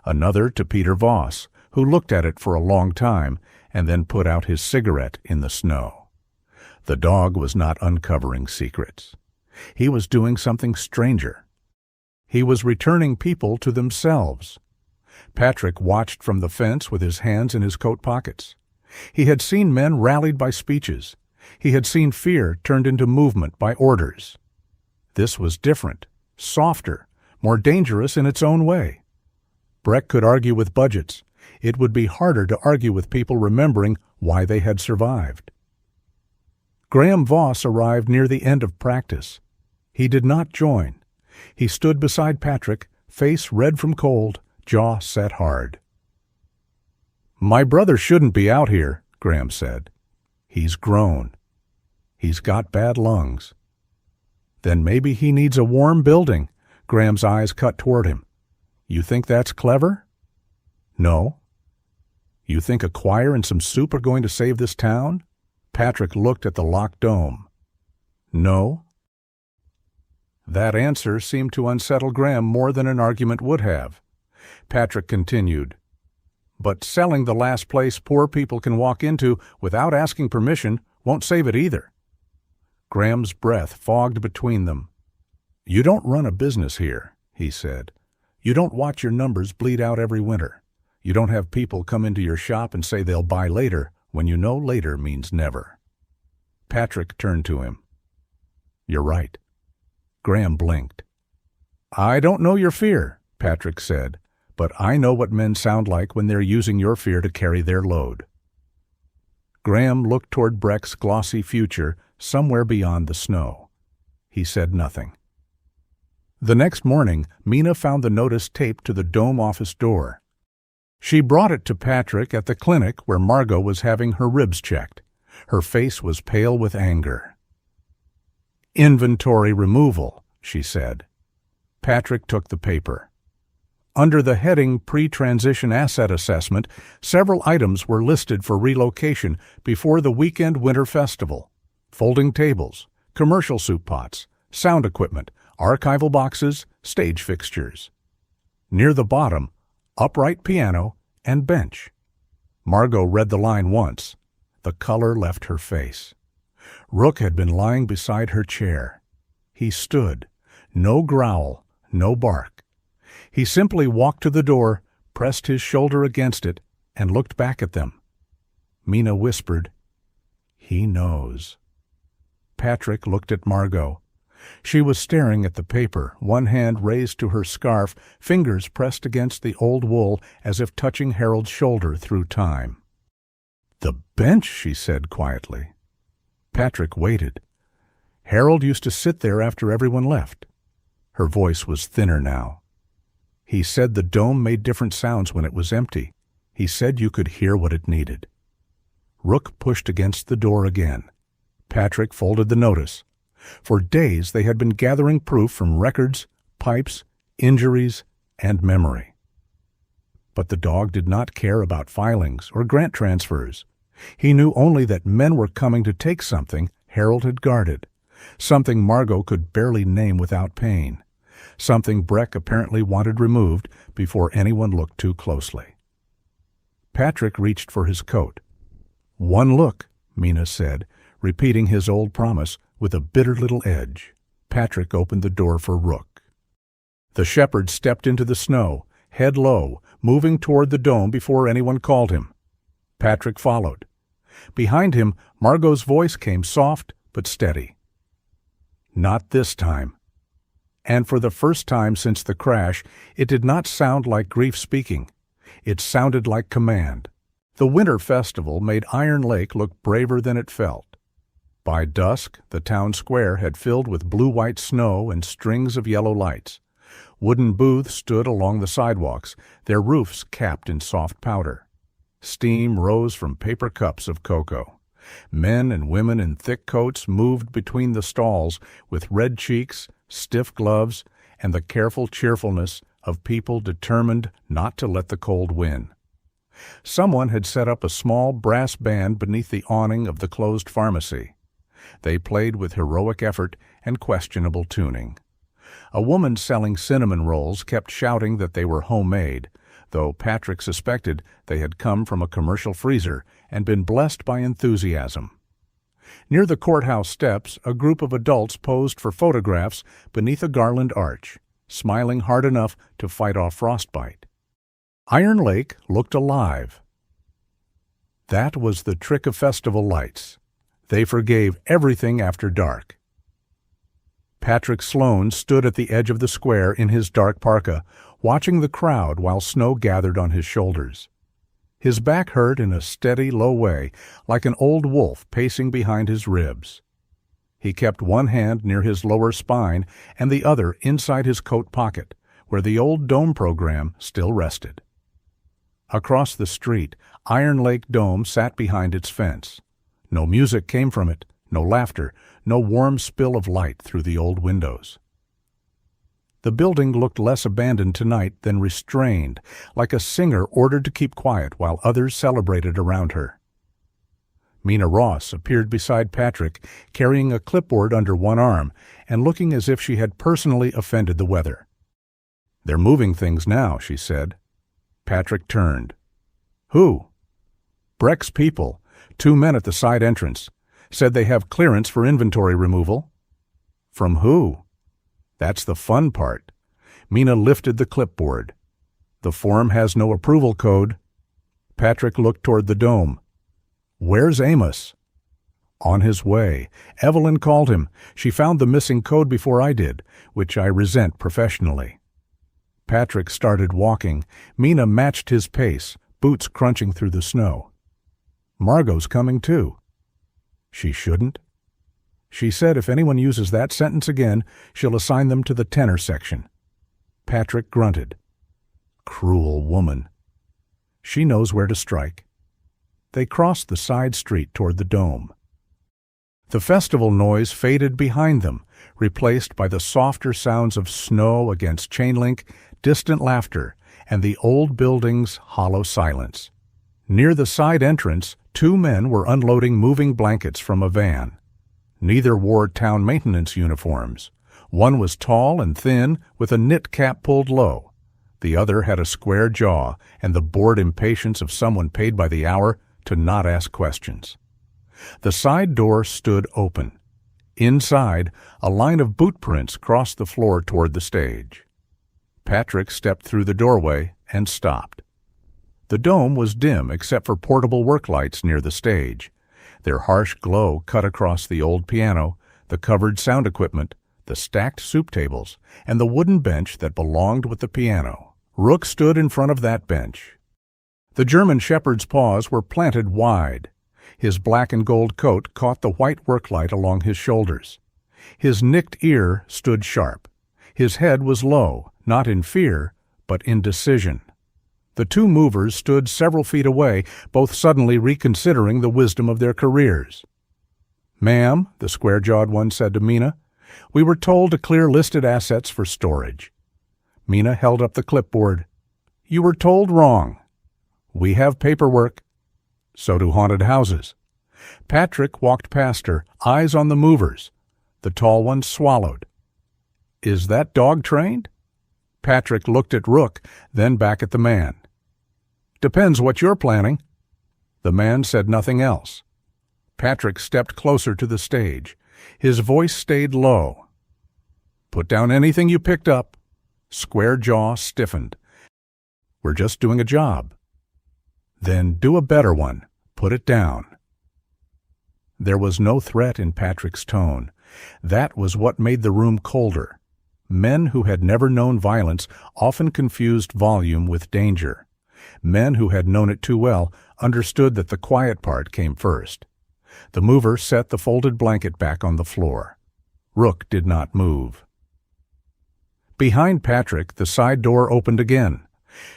Speaker 1: another to Peter Voss, who looked at it for a long time and then put out his cigarette in the snow. The dog was not uncovering secrets. He was doing something stranger. He was returning people to themselves. Patrick watched from the fence with his hands in his coat pockets. He had seen men rallied by speeches. He had seen fear turned into movement by orders. This was different, softer, more dangerous in its own way. Breck could argue with budgets. It would be harder to argue with people remembering why they had survived. Graham Voss arrived near the end of practice. He did not join. He stood beside Patrick, face red from cold, jaw set hard. "My brother shouldn't be out here," Graham said. "He's grown. He's got bad lungs." "Then maybe he needs a warm building." Graham's eyes cut toward him. "You think that's clever?" "No." "You think a choir and some soup are going to save this town?" Patrick looked at the locked dome. "No." That answer seemed to unsettle Graham more than an argument would have. Patrick continued, "But selling the last place poor people can walk into without asking permission won't save it either." Graham's breath fogged between them. "You don't run a business here," he said. "You don't watch your numbers bleed out every winter. You don't have people come into your shop and say they'll buy later when you know later means never." Patrick turned to him. "You're right." Graham blinked. "I don't know your fear," Patrick said, "but I know what men sound like when they're using your fear to carry their load." Graham looked toward Breck's glossy future somewhere beyond the snow. He said nothing. The next morning, Mina found the notice taped to the dome office door. She brought it to Patrick at the clinic where Margot was having her ribs checked. Her face was pale with anger. "Inventory removal," she said. Patrick took the paper. Under the heading Pre-Transition Asset Assessment, several items were listed for relocation before the weekend winter festival. Folding tables, commercial soup pots, sound equipment, archival boxes, stage fixtures. Near the bottom, upright piano and bench. Margot read the line once. The color left her face. Rook had been lying beside her chair. He stood. No growl, no bark. He simply walked to the door, pressed his shoulder against it, and looked back at them. Mina whispered, "He knows." Patrick looked at Margot. She was staring at the paper, one hand raised to her scarf, fingers pressed against the old wool as if touching Harold's shoulder through time. "The bench," she said quietly. Patrick waited. "Harold used to sit there after everyone left." Her voice was thinner now. "He said the dome made different sounds when it was empty. He said you could hear what it needed." Rook pushed against the door again. Patrick folded the notice. For days they had been gathering proof from records, pipes, injuries, and memory. But the dog did not care about filings or grant transfers. He knew only that men were coming to take something Harold had guarded, something Margot could barely name without pain, something Breck apparently wanted removed before anyone looked too closely. Patrick reached for his coat. "One look," Mina said, repeating his old promise with a bitter little edge. Patrick opened the door for Rook. The shepherd stepped into the snow, head low, moving toward the dome before anyone called him. Patrick followed. Behind him, Margot's voice came soft but steady. "Not this time." And for the first time since the crash, it did not sound like grief speaking. It sounded like command. The winter festival made Iron Lake look braver than it felt. By dusk, the town square had filled with blue-white snow and strings of yellow lights. Wooden booths stood along the sidewalks, their roofs capped in soft powder. Steam rose from paper cups of cocoa. Men and women in thick coats moved between the stalls with red cheeks, stiff gloves, and the careful cheerfulness of people determined not to let the cold win. Someone had set up a small brass band beneath the awning of the closed pharmacy. They played with heroic effort and questionable tuning. A woman selling cinnamon rolls kept shouting that they were homemade, though Patrick suspected they had come from a commercial freezer and been blessed by enthusiasm. Near the courthouse steps, a group of adults posed for photographs beneath a garland arch, smiling hard enough to fight off frostbite. Iron Lake looked alive. That was the trick of festival lights. They forgave everything after dark. Patrick Sloane stood at the edge of the square in his dark parka, watching the crowd while snow gathered on his shoulders. His back hurt in a steady, low way, like an old wolf pacing behind his ribs. He kept one hand near his lower spine and the other inside his coat pocket, where the old dome program still rested. Across the street, Iron Lake Dome sat behind its fence. No music came from it, no laughter, no warm spill of light through the old windows. The building looked less abandoned tonight than restrained, like a singer ordered to keep quiet while others celebrated around her. Mina Ross appeared beside Patrick, carrying a clipboard under one arm and looking as if she had personally offended the weather. "They're moving things now," she said. Patrick turned. "Who?" "Breck's people, 2 men at the side entrance. Said they have clearance for inventory removal." "From who?" "That's the fun part." Mina lifted the clipboard. "The form has no approval code." Patrick looked toward the dome. "Where's Amos?" "On his way. Evelyn called him. She found the missing code before I did, which I resent professionally." Patrick started walking. Mina matched his pace, boots crunching through the snow. "Margot's coming too." "She shouldn't." "She said if anyone uses that sentence again, she'll assign them to the tenor section." Patrick grunted. "Cruel woman." "She knows where to strike." They crossed the side street toward the dome. The festival noise faded behind them, replaced by the softer sounds of snow against chain link, distant laughter, and the old building's hollow silence. Near the side entrance, 2 men were unloading moving blankets from a van. Neither wore town maintenance uniforms. One was tall and thin, with a knit cap pulled low. The other had a square jaw and the bored impatience of someone paid by the hour to not ask questions. The side door stood open. Inside, a line of boot prints crossed the floor toward the stage. Patrick stepped through the doorway and stopped. The dome was dim except for portable work lights near the stage. Their harsh glow cut across the old piano, the covered sound equipment, the stacked soup tables, and the wooden bench that belonged with the piano. Rook stood in front of that bench. The German shepherd's paws were planted wide. His black and gold coat caught the white work light along his shoulders. His nicked ear stood sharp. His head was low, not in fear, but in decision. The 2 movers stood several feet away, both suddenly reconsidering the wisdom of their careers. "Ma'am," the square-jawed one said to Mina, "we were told to clear listed assets for storage." Mina held up the clipboard. "You were told wrong." "We have paperwork." "So do haunted houses." Patrick walked past her, eyes on the movers. The tall one swallowed. "Is that dog trained?" Patrick looked at Rook, then back at the man. "Depends what you're planning." The man said nothing else. Patrick stepped closer to the stage. His voice stayed low. "Put down anything you picked up." Square jaw stiffened. "We're just doing a job." "Then do a better one. Put it down." There was no threat in Patrick's tone. That was what made the room colder. Men who had never known violence often confused volume with danger. Men who had known it too well understood that the quiet part came first. The mover set the folded blanket back on the floor. Rook did not move. Behind Patrick, the side door opened again.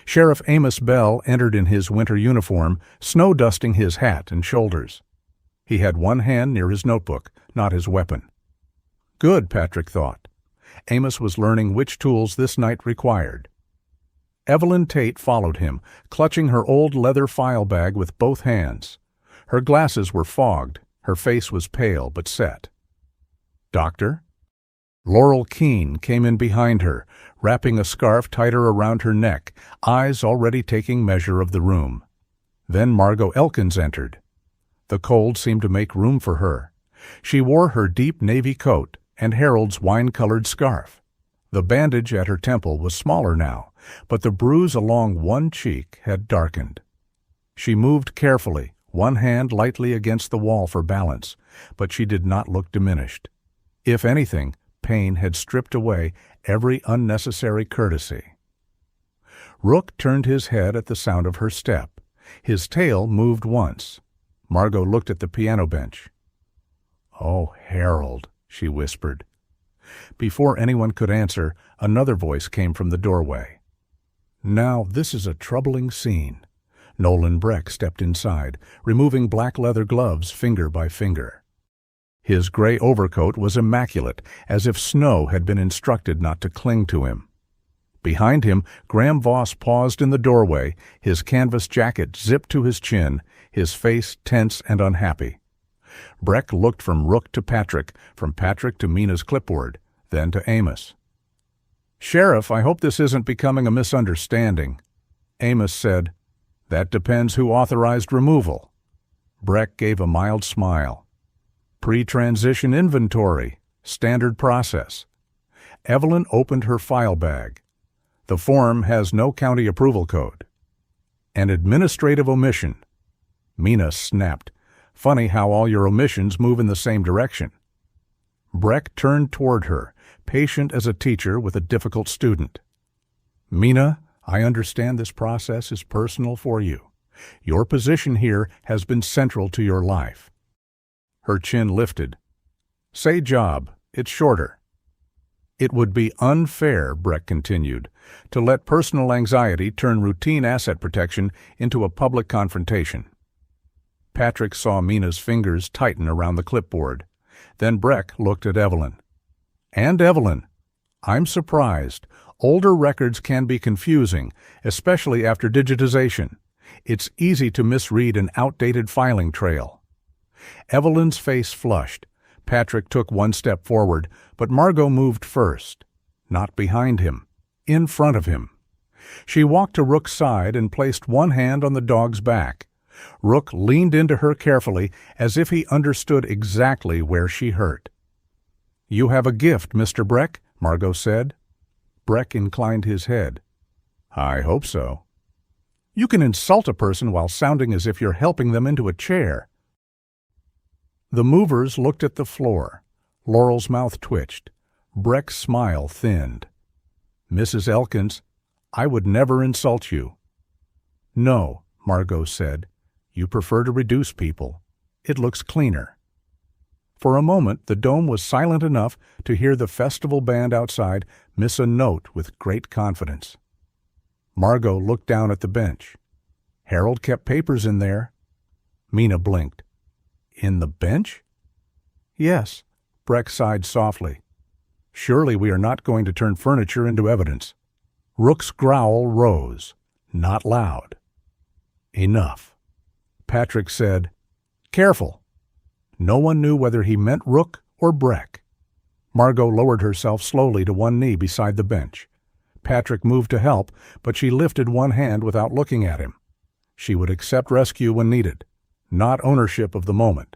Speaker 1: Sheriff Amos Bell entered in his winter uniform, snow-dusting his hat and shoulders. He had one hand near his notebook, not his weapon. Good, Patrick thought. Amos was learning which tools this night required. Evelyn Tate followed him, clutching her old leather file bag with both hands. Her glasses were fogged. Her face was pale but set. "Doctor?" Laurel Keene came in behind her, wrapping a scarf tighter around her neck, eyes already taking measure of the room. Then Margot Elkins entered. The cold seemed to make room for her. She wore her deep navy coat and Harold's wine-colored scarf. The bandage at her temple was smaller now, but the bruise along one cheek had darkened. She moved carefully, one hand lightly against the wall for balance, but she did not look diminished. If anything, pain had stripped away every unnecessary courtesy. Rook turned his head at the sound of her step. His tail moved once. Margot looked at the piano bench. "Oh, Harold," she whispered. Before anyone could answer, another voice came from the doorway. Now this is a troubling scene. Nolan Breck stepped inside, removing black leather gloves finger by finger. His gray overcoat was immaculate, as if Snow had been instructed not to cling to him. Behind him, Graham Voss paused in the doorway, his canvas jacket zipped to his chin, his face tense and unhappy. Breck looked from Rook to Patrick, from Patrick to Mina's clipboard, then to Amos. "Sheriff, I hope this isn't becoming a misunderstanding." Amos said, "That depends who authorized removal." Breck gave a mild smile. "Pre-transition inventory, standard process." Evelyn opened her file bag. "The form has no county approval code." "An administrative omission." Mina snapped. "Funny how all your omissions move in the same direction." Breck turned toward her, patient as a teacher with a difficult student. "Mina, I understand this process is personal for you. Your position here has been central to your life." Her chin lifted. "Say job. It's shorter." "It would be unfair," Breck continued, "to let personal anxiety turn routine asset protection into a public confrontation." Patrick saw Mina's fingers tighten around the clipboard. Then Breck looked at Evelyn. "And Evelyn, I'm surprised. Older records can be confusing, especially after digitization. It's easy to misread an outdated filing trail." Evelyn's face flushed. Patrick took one step forward, but Margot moved first. Not behind him, in front of him. She walked to Rook's side and placed one hand on the dog's back. Rook leaned into her carefully, as if he understood exactly where she hurt. "You have a gift, Mr. Breck," Margot said. Breck inclined his head. "I hope so." "You can insult a person while sounding as if you're helping them into a chair." The movers looked at the floor. Laurel's mouth twitched. Breck's smile thinned. "Mrs. Elkins, I would never insult you." "No," Margot said. "You prefer to reduce people. It looks cleaner." For a moment, the dome was silent enough to hear the festival band outside miss a note with great confidence. Margot looked down at the bench. Harold kept papers in there. Mina blinked. "In the bench?" "Yes," Breck sighed softly. "Surely we are not going to turn furniture into evidence." Rook's growl rose, not loud. "Enough." Patrick said, "Careful." No one knew whether he meant Rook or Breck. Margot lowered herself slowly to one knee beside the bench. Patrick moved to help, but she lifted one hand without looking at him. She would accept rescue when needed, not ownership of the moment.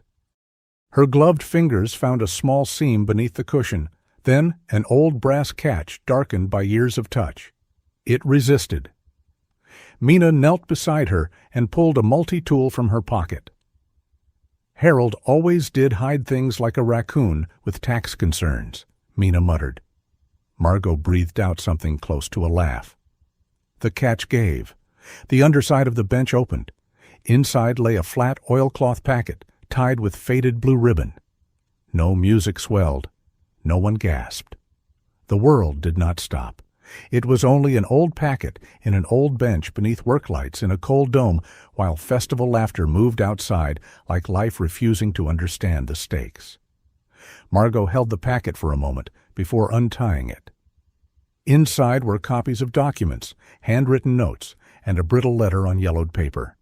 Speaker 1: Her gloved fingers found a small seam beneath the cushion, then an old brass catch darkened by years of touch. It resisted. Mina knelt beside her and pulled a multi-tool from her pocket. "Harold always did hide things like a raccoon with tax concerns," Mina muttered. Margot breathed out something close to a laugh. The catch gave. The underside of the bench opened. Inside lay a flat oilcloth packet tied with faded blue ribbon. No music swelled. No one gasped. The world did not stop. It was only an old packet in an old bench beneath work lights in a cold dome, while festival laughter moved outside like life refusing to understand the stakes. Margot held the packet for a moment before untying it. Inside were copies of documents, handwritten notes, and a brittle letter on yellowed paper.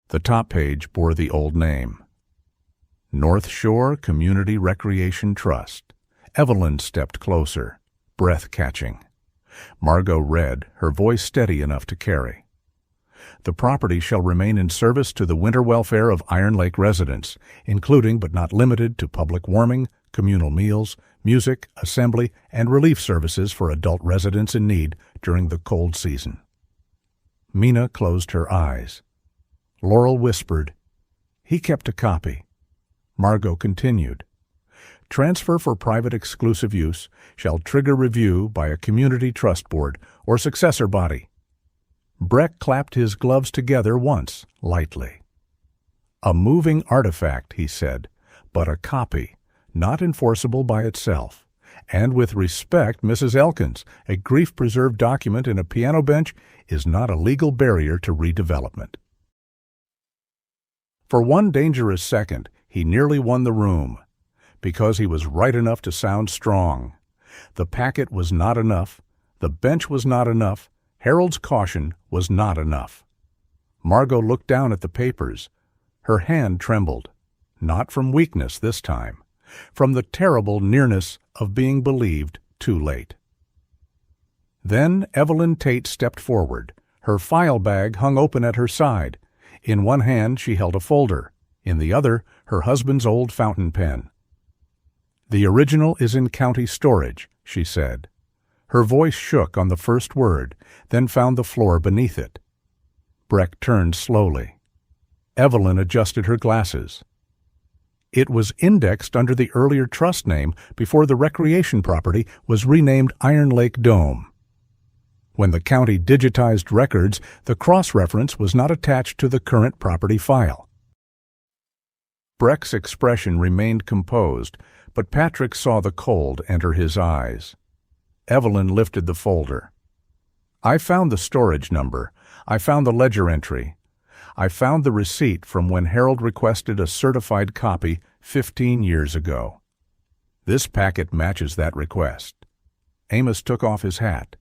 Speaker 1: The top page bore the old name. North Shore Community Recreation Trust. Evelyn stepped closer, breath catching. Margot read, her voice steady enough to carry. "The property shall remain in service to the winter welfare of Iron Lake residents, including but not limited to public warming, communal meals, music, assembly, and relief services for adult residents in need during the cold season." Mina closed her eyes. Laurel whispered, "He kept a copy." Margot continued, "Transfer for private exclusive use shall trigger review by a community trust board or successor body." Breck clapped his gloves together once, lightly. "A moving artifact," he said, "but a copy, not enforceable by itself. And with respect, Mrs. Elkins, a grief-preserved document in a piano bench is not a legal barrier to redevelopment. For one dangerous second, he nearly won the room, because he was right enough to sound strong. The packet was not enough. The bench was not enough. Harold's caution was not enough. Margot looked down at the papers. Her hand trembled, not from weakness this time, from the terrible nearness of being believed too late. Then Evelyn Tate stepped forward. Her file bag hung open at her side. In one hand she held a folder, in the other her husband's old fountain pen. "The original is in county storage," she said. Her voice shook on the first word, then found the floor beneath it. Breck turned slowly. Evelyn adjusted her glasses. It was indexed under the earlier trust name before the recreation property was renamed Iron Lake Dome. When the county digitized records, the cross-reference was not attached to the current property file. Breck's expression remained composed, but Patrick saw the cold enter his eyes. Evelyn lifted the folder. "I found the storage number. I found the ledger entry. I found the receipt from when Harold requested a certified copy 15 years ago. This packet matches that request." Amos took off his hat.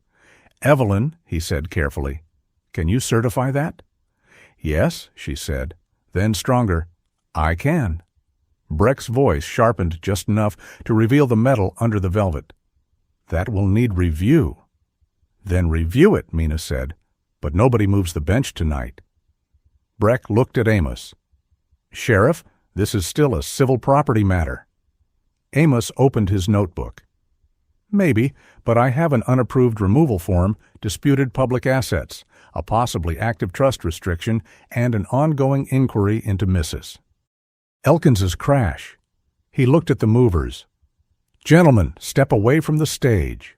Speaker 1: "Evelyn," he said carefully, "can you certify that?" "Yes," she said. Then stronger, "I can." Breck's voice sharpened just enough to reveal the metal under the velvet. "That will need review." "Then review it," Mina said, "but nobody moves the bench tonight." Breck looked at Amos. "Sheriff, this is still a civil property matter." Amos opened his notebook. "Maybe, but I have an unapproved removal form, disputed public assets, a possibly active trust restriction, and an ongoing inquiry into Mrs. Elkins's crash." He looked at the movers. "Gentlemen, step away from the stage."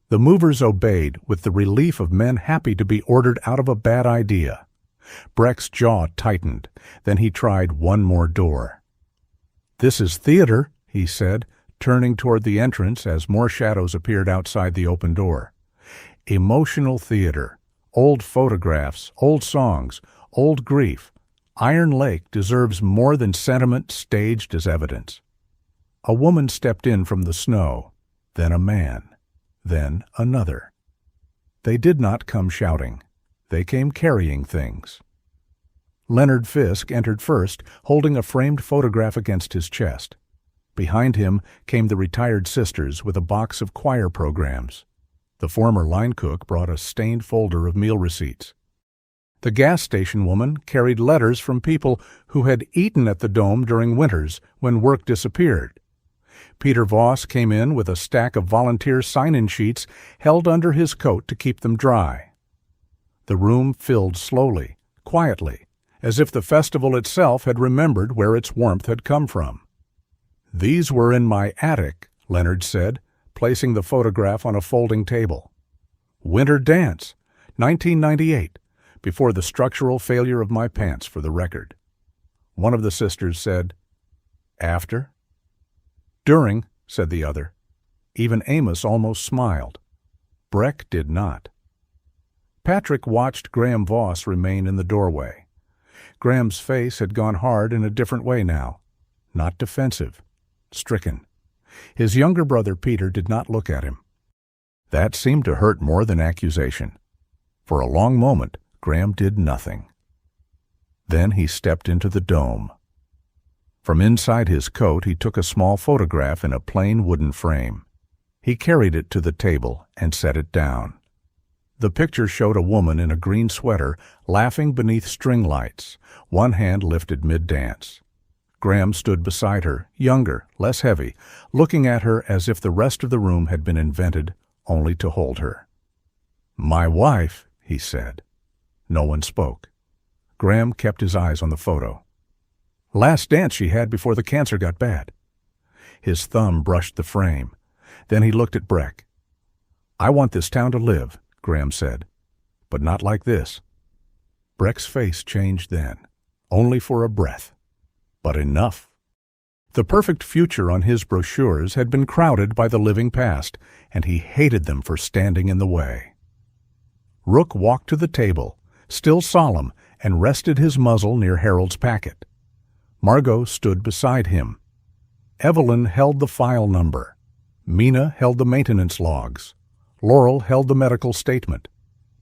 Speaker 1: The movers obeyed with the relief of men happy to be ordered out of a bad idea. Breck's jaw tightened. Then he tried one more door. "This is theater," he said, turning toward the entrance as more shadows appeared outside the open door. "Emotional theater. Old photographs, old songs, old grief. Iron Lake deserves more than sentiment staged as evidence." A woman stepped in from the snow, then a man, then another. They did not come shouting. They came carrying things. Leonard Fisk entered first, holding a framed photograph against his chest. Behind him came the retired sisters with a box of choir programs. The former line cook brought a stained folder of meal receipts. The gas station woman carried letters from people who had eaten at the Dome during winters when work disappeared. Peter Voss came in with a stack of volunteer sign-in sheets held under his coat to keep them dry. The room filled slowly, quietly, as if the festival itself had remembered where its warmth had come from. "These were in my attic," Leonard said, placing the photograph on a folding table. "Winter dance, 1998, before the structural failure of my pants, for the record." One of the sisters said, "After?" "During," said the other. Even Amos almost smiled. Breck did not. Patrick watched Graham Voss remain in the doorway. Graham's face had gone hard in a different way now. Not defensive. Stricken. His younger brother Peter did not look at him. That seemed to hurt more than accusation. For a long moment, Graham did nothing. Then he stepped into the dome. From inside his coat he took a small photograph in a plain wooden frame. He carried it to the table and set it down. The picture showed a woman in a green sweater laughing beneath string lights, one hand lifted mid-dance. Graham stood beside her, younger, less heavy, looking at her as if the rest of the room had been invented only to hold her. "My wife," he said. No one spoke. Graham kept his eyes on the photo. "Last dance she had before the cancer got bad." His thumb brushed the frame. Then he looked at Breck. "I want this town to live," Graham said, "but not like this." Breck's face changed then, only for a breath, but enough. The perfect future on his brochures had been crowded by the living past, and he hated them for standing in the way. Rook walked to the table, still solemn, and rested his muzzle near Harold's packet. Margot stood beside him. Evelyn held the file number. Mina held the maintenance logs. Laurel held the medical statement.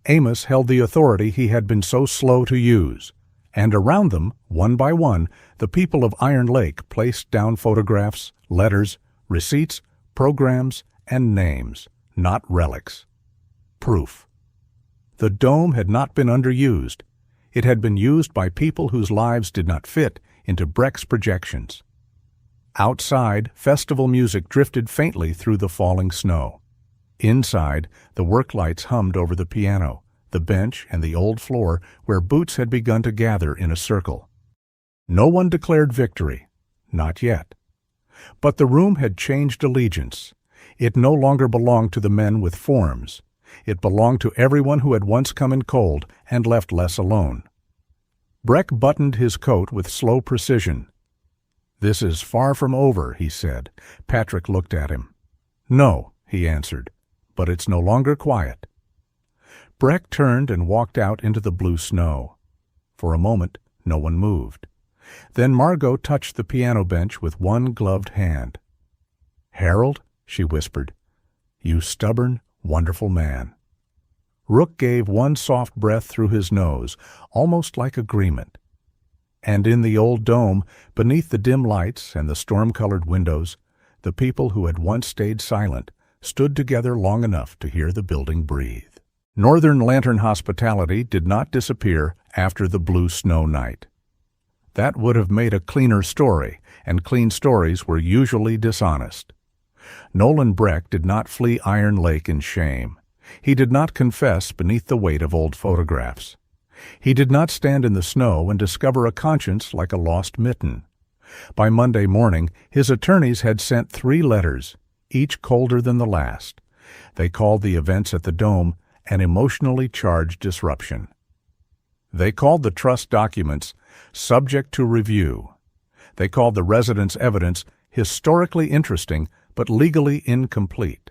Speaker 1: Amos held the authority he had been so slow to use. And around them, one by one, the people of Iron Lake placed down photographs, letters, receipts, programs, and names, not relics. Proof. The dome had not been underused. It had been used by people whose lives did not fit into Breck's projections. Outside, festival music drifted faintly through the falling snow. Inside, the work lights hummed over the piano, the bench, and the old floor where boots had begun to gather in a circle. No one declared victory. Not yet. But the room had changed allegiance. It no longer belonged to the men with forms. It belonged to everyone who had once come in cold and left less alone. Breck buttoned his coat with slow precision. "This is far from over," he said. Patrick looked at him. "No," he answered, "but it's no longer quiet." Breck turned and walked out into the blue snow. For a moment, no one moved. Then Margot touched the piano bench with one gloved hand. "Harold," she whispered, "you stubborn, wonderful man." Rook gave one soft breath through his nose, almost like agreement. And in the old dome, beneath the dim lights and the storm-colored windows, the people who had once stayed silent stood together long enough to hear the building breathe. Northern Lantern hospitality did not disappear after the blue snow night. That would have made a cleaner story, and clean stories were usually dishonest. Nolan Breck did not flee Iron Lake in shame. He did not confess beneath the weight of old photographs. He did not stand in the snow and discover a conscience like a lost mitten. By Monday morning, his attorneys had sent 3 letters, each colder than the last. They called the events at the Dome an emotionally charged disruption. They called the trust documents subject to review. They called the residents' evidence historically interesting but legally incomplete.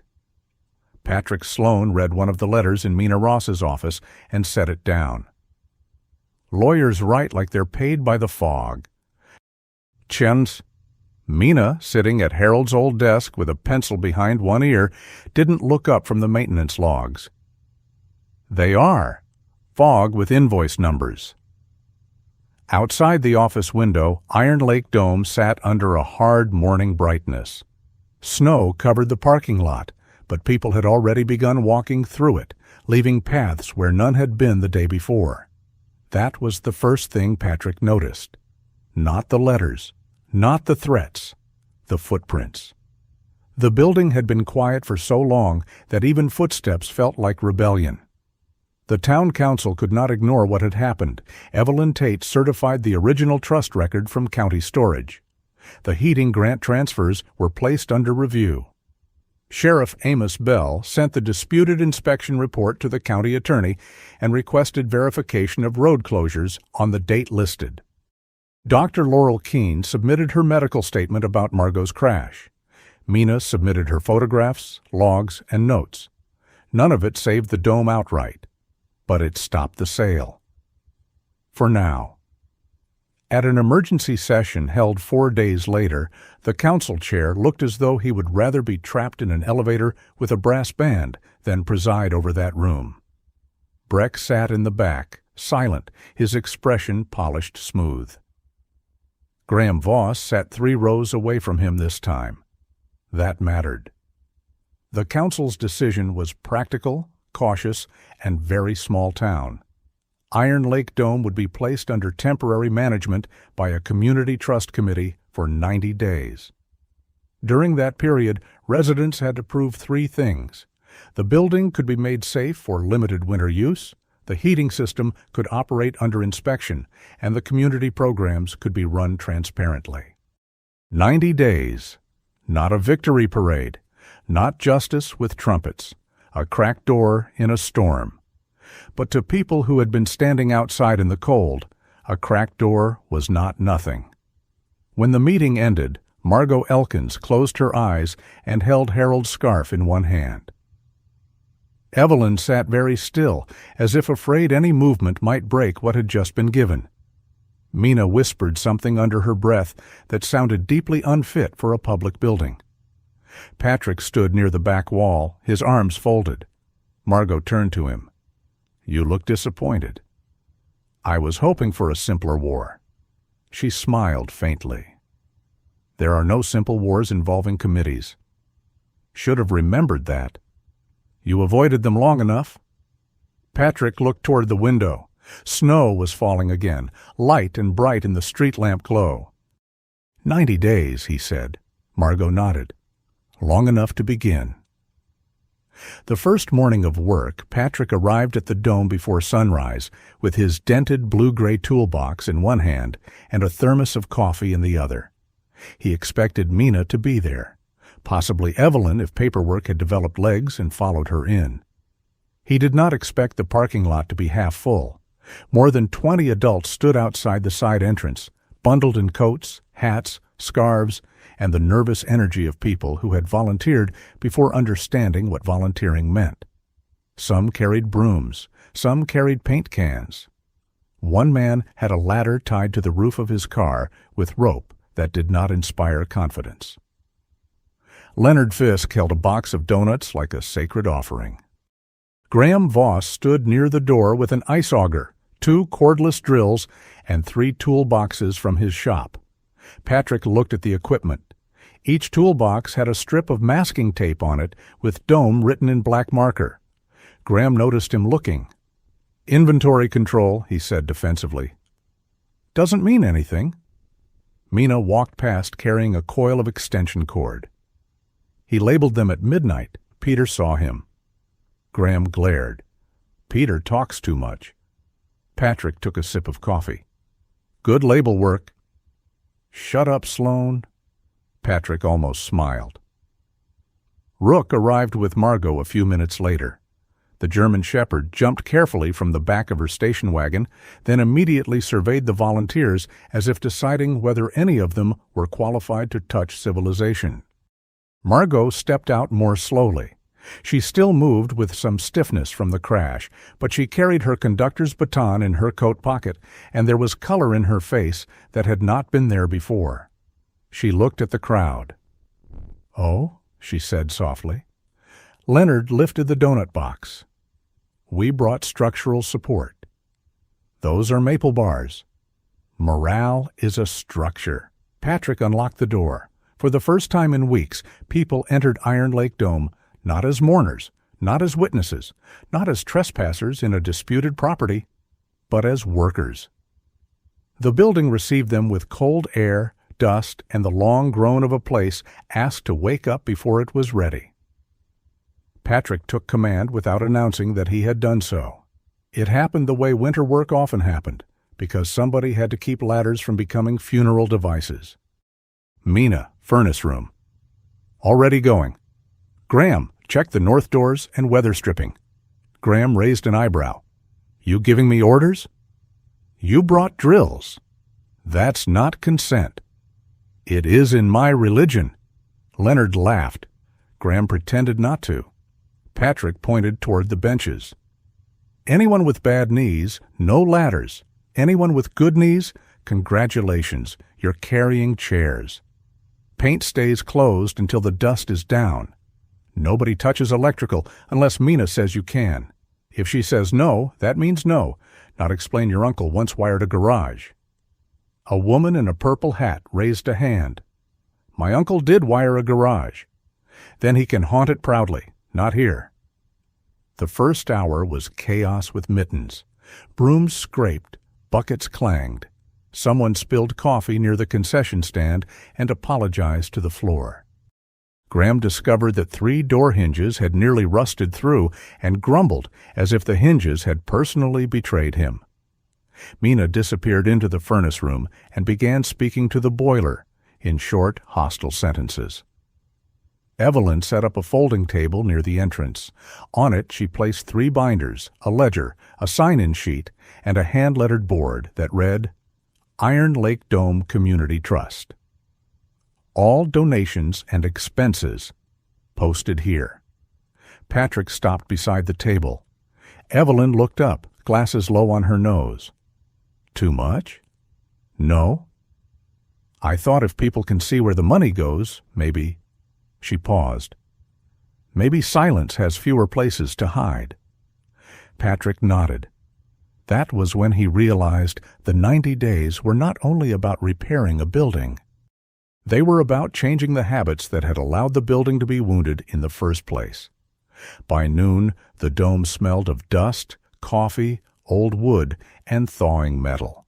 Speaker 1: Patrick Sloane read one of the letters in Mina Ross's office and set it down. Lawyers write like they're paid by the fog. Chens. Mina, sitting at Harold's old desk with a pencil behind one ear, didn't look up from the maintenance logs. They are. Fog with invoice numbers. Outside the office window, Iron Lake Dome sat under a hard morning brightness. Snow covered the parking lot, but people had already begun walking through it, leaving paths where none had been the day before. That was the first thing Patrick noticed. Not the letters, not the threats, the footprints. The building had been quiet for so long that even footsteps felt like rebellion. The town council could not ignore what had happened. Evelyn Tate certified the original trust record from county storage. The heating grant transfers were placed under review. Sheriff Amos Bell sent the disputed inspection report to the county attorney and requested verification of road closures on the date listed. Dr. Laurel Keene submitted her medical statement about Margot's crash. Mina submitted her photographs, logs, and notes. None of it saved the dome outright, but it stopped the sale. For now. At an emergency session held 4 days later, the council chair looked as though he would rather be trapped in an elevator with a brass band than preside over that room. Breck sat in the back, silent, his expression polished smooth. Graham Voss sat 3 rows away from him this time. That mattered. The council's decision was practical, cautious, and very small town. Iron Lake Dome would be placed under temporary management by a community trust committee for 90 days. During that period, residents had to prove 3 things. The building could be made safe for limited winter use, the heating system could operate under inspection, and the community programs could be run transparently. 90 days. Not a victory parade. Not justice with trumpets. A cracked door in a storm. But to people who had been standing outside in the cold, a cracked door was not nothing. When the meeting ended, Margot Elkins closed her eyes and held Harold's scarf in one hand. Evelyn sat very still, as if afraid any movement might break what had just been given. Mina whispered something under her breath that sounded deeply unfit for a public building. Patrick stood near the back wall, his arms folded. Margot turned to him. "You look disappointed." "I was hoping for a simpler war." She smiled faintly. "There are no simple wars involving committees." "Should have remembered that." "You avoided them long enough." Patrick looked toward the window. Snow was falling again, light and bright in the street lamp glow. 90 days, he said. Margot nodded. Long enough to begin. The first morning of work, Patrick arrived at the dome before sunrise with his dented blue-gray toolbox in one hand and a thermos of coffee in the other. He expected Mina to be there, possibly Evelyn if paperwork had developed legs and followed her in. He did not expect the parking lot to be half full. More than 20 adults stood outside the side entrance, bundled in coats, hats, scarves, and the nervous energy of people who had volunteered before understanding what volunteering meant. Some carried brooms, some carried paint cans. One man had a ladder tied to the roof of his car with rope that did not inspire confidence. Leonard Fisk held a box of donuts like a sacred offering. Graham Voss stood near the door with an ice auger, 2 cordless drills, and 3 toolboxes from his shop. Patrick looked at the equipment. Each toolbox had a strip of masking tape on it with Dome written in black marker. Graham noticed him looking. "Inventory control," he said defensively. "Doesn't mean anything." Mina walked past carrying a coil of extension cord. "He labeled them at midnight. Peter saw him." Graham glared. "Peter talks too much." Patrick took a sip of coffee. "Good label work." "Shut up, Sloane." Patrick almost smiled. Rook arrived with Margot a few minutes later. The German shepherd jumped carefully from the back of her station wagon, then immediately surveyed the volunteers as if deciding whether any of them were qualified to touch civilization. Margot stepped out more slowly. She still moved with some stiffness from the crash, but she carried her conductor's baton in her coat pocket, and there was color in her face that had not been there before. She looked at the crowd. "Oh," she said softly. Leonard lifted the donut box. "We brought structural support. Those are maple bars. Morale is a structure." Patrick unlocked the door. For the first time in weeks, people entered Iron Lake Dome not as mourners, not as witnesses, not as trespassers in a disputed property, but as workers. The building received them with cold air, dust, and the long groan of a place asked to wake up before it was ready. Patrick took command without announcing that he had done so. It happened the way winter work often happened, because somebody had to keep ladders from becoming funeral devices. Mina, furnace room. "Already going." "Graham, check the north doors and weather stripping." Graham raised an eyebrow. "You giving me orders?" "You brought drills." "That's not consent." "It is in my religion." Leonard laughed. Graham pretended not to. Patrick pointed toward the benches. "Anyone with bad knees, no ladders. Anyone with good knees, congratulations, you're carrying chairs. Paint stays closed until the dust is down. Nobody touches electrical unless Mina says you can. If she says no, that means no, not explain your uncle once wired a garage." A woman in a purple hat raised a hand. "My uncle did wire a garage." "Then he can haunt it proudly, not here." The first hour was chaos with mittens. Brooms scraped, buckets clanged. Someone spilled coffee near the concession stand and apologized to the floor. Graham discovered that 3 door hinges had nearly rusted through and grumbled as if the hinges had personally betrayed him. Mina disappeared into the furnace room and began speaking to the boiler in short, hostile sentences. Evelyn set up a folding table near the entrance. On it she placed 3 binders, a ledger, a sign-in sheet, and a hand-lettered board that read, "Iron Lake Dome Community Trust." All donations and expenses posted here. Patrick stopped beside the table. Evelyn looked up, glasses low on her nose. Too much? No. I thought if people can see where the money goes, maybe... She paused. Maybe silence has fewer places to hide. Patrick nodded. That was when he realized the 90 days were not only about repairing a building. They were about changing the habits that had allowed the building to be wounded in the first place. By noon, the dome smelled of dust, coffee, old wood, and thawing metal.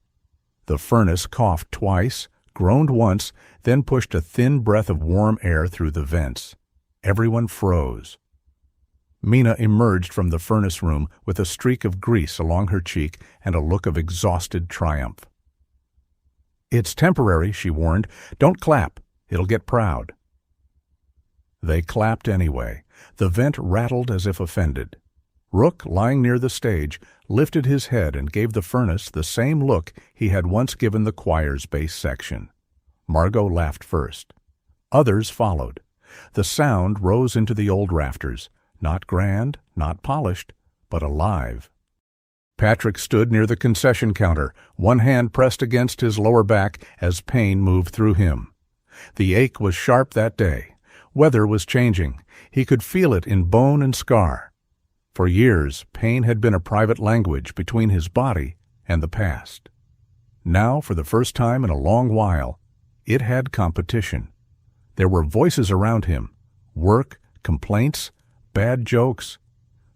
Speaker 1: The furnace coughed twice, groaned once, then pushed a thin breath of warm air through the vents. Everyone froze. Mina emerged from the furnace room with a streak of grease along her cheek and a look of exhausted triumph. It's temporary, she warned. Don't clap. It'll get proud. They clapped anyway. The vent rattled as if offended. Rook, lying near the stage, lifted his head and gave the furnace the same look he had once given the choir's bass section. Margot laughed first. Others followed. The sound rose into the old rafters, not grand, not polished, but alive. Patrick stood near the concession counter, one hand pressed against his lower back as pain moved through him. The ache was sharp that day. Weather was changing. He could feel it in bone and scar. For years, pain had been a private language between his body and the past. Now, for the first time in a long while, it had competition. There were voices around him, work, complaints, bad jokes.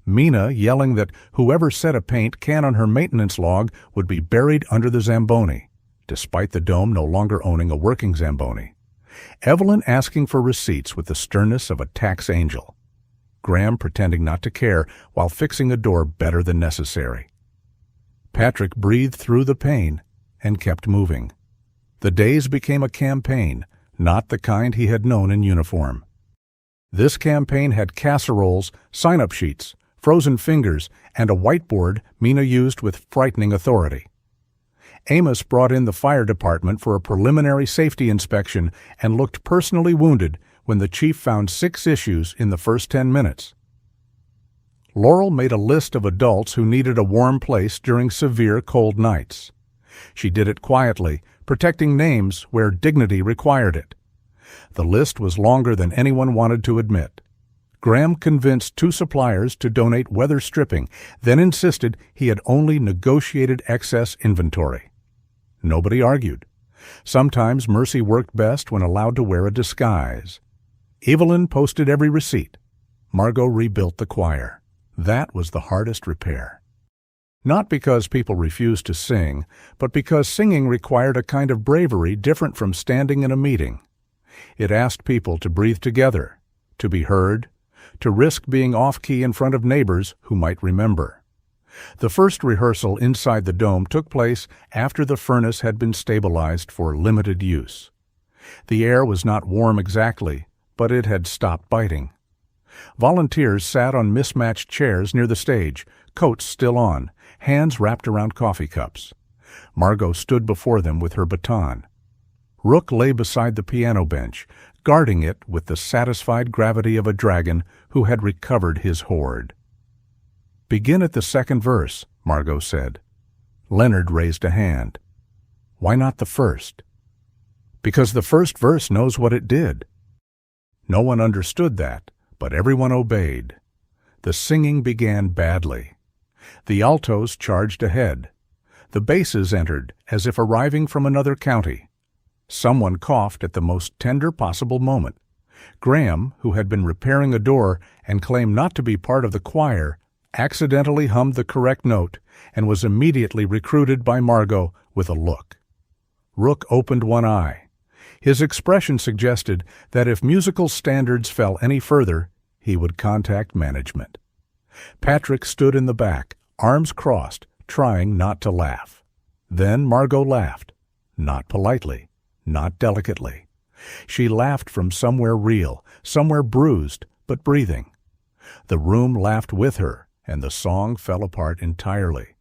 Speaker 1: Mina yelling that whoever set a paint can on her maintenance log would be buried under the Zamboni, despite the dome no longer owning a working Zamboni. Evelyn asking for receipts with the sternness of a tax angel. Graham pretending not to care while fixing a door better than necessary. Patrick breathed through the pain and kept moving. The days became a campaign, not the kind he had known in uniform. This campaign had casseroles, sign-up sheets, frozen fingers, and a whiteboard Mina used with frightening authority. Amos brought in the fire department for a preliminary safety inspection and looked personally wounded when the chief found 6 issues in the first 10 minutes. Laurel made a list of adults who needed a warm place during severe cold nights. She did it quietly, protecting names where dignity required it. The list was longer than anyone wanted to admit. Graham convinced 2 suppliers to donate weather stripping, then insisted he had only negotiated excess inventory. Nobody argued. Sometimes mercy worked best when allowed to wear a disguise. Evelyn posted every receipt. Margot rebuilt the choir. That was the hardest repair. Not because people refused to sing, but because singing required a kind of bravery different from standing in a meeting. It asked people to breathe together, to be heard, to risk being off-key in front of neighbors who might remember. The first rehearsal inside the dome took place after the furnace had been stabilized for limited use. The air was not warm exactly, but it had stopped biting. Volunteers sat on mismatched chairs near the stage, coats still on, hands wrapped around coffee cups. Margot stood before them with her baton. Rook lay beside the piano bench, guarding it with the satisfied gravity of a dragon who had recovered his hoard. "Begin at the second verse," Margot said. Leonard raised a hand. "Why not the first?" "Because the first verse knows what it did." No one understood that, but everyone obeyed. The singing began badly. The altos charged ahead. The basses entered as if arriving from another county. Someone coughed at the most tender possible moment. Graham, who had been repairing a door and claimed not to be part of the choir, accidentally hummed the correct note and was immediately recruited by Margot with a look. Rook opened one eye. His expression suggested that if musical standards fell any further, he would contact management. Patrick stood in the back, arms crossed, trying not to laugh. Then Margot laughed, not politely, not delicately. She laughed from somewhere real, somewhere bruised, but breathing. The room laughed with her, and the song fell apart entirely.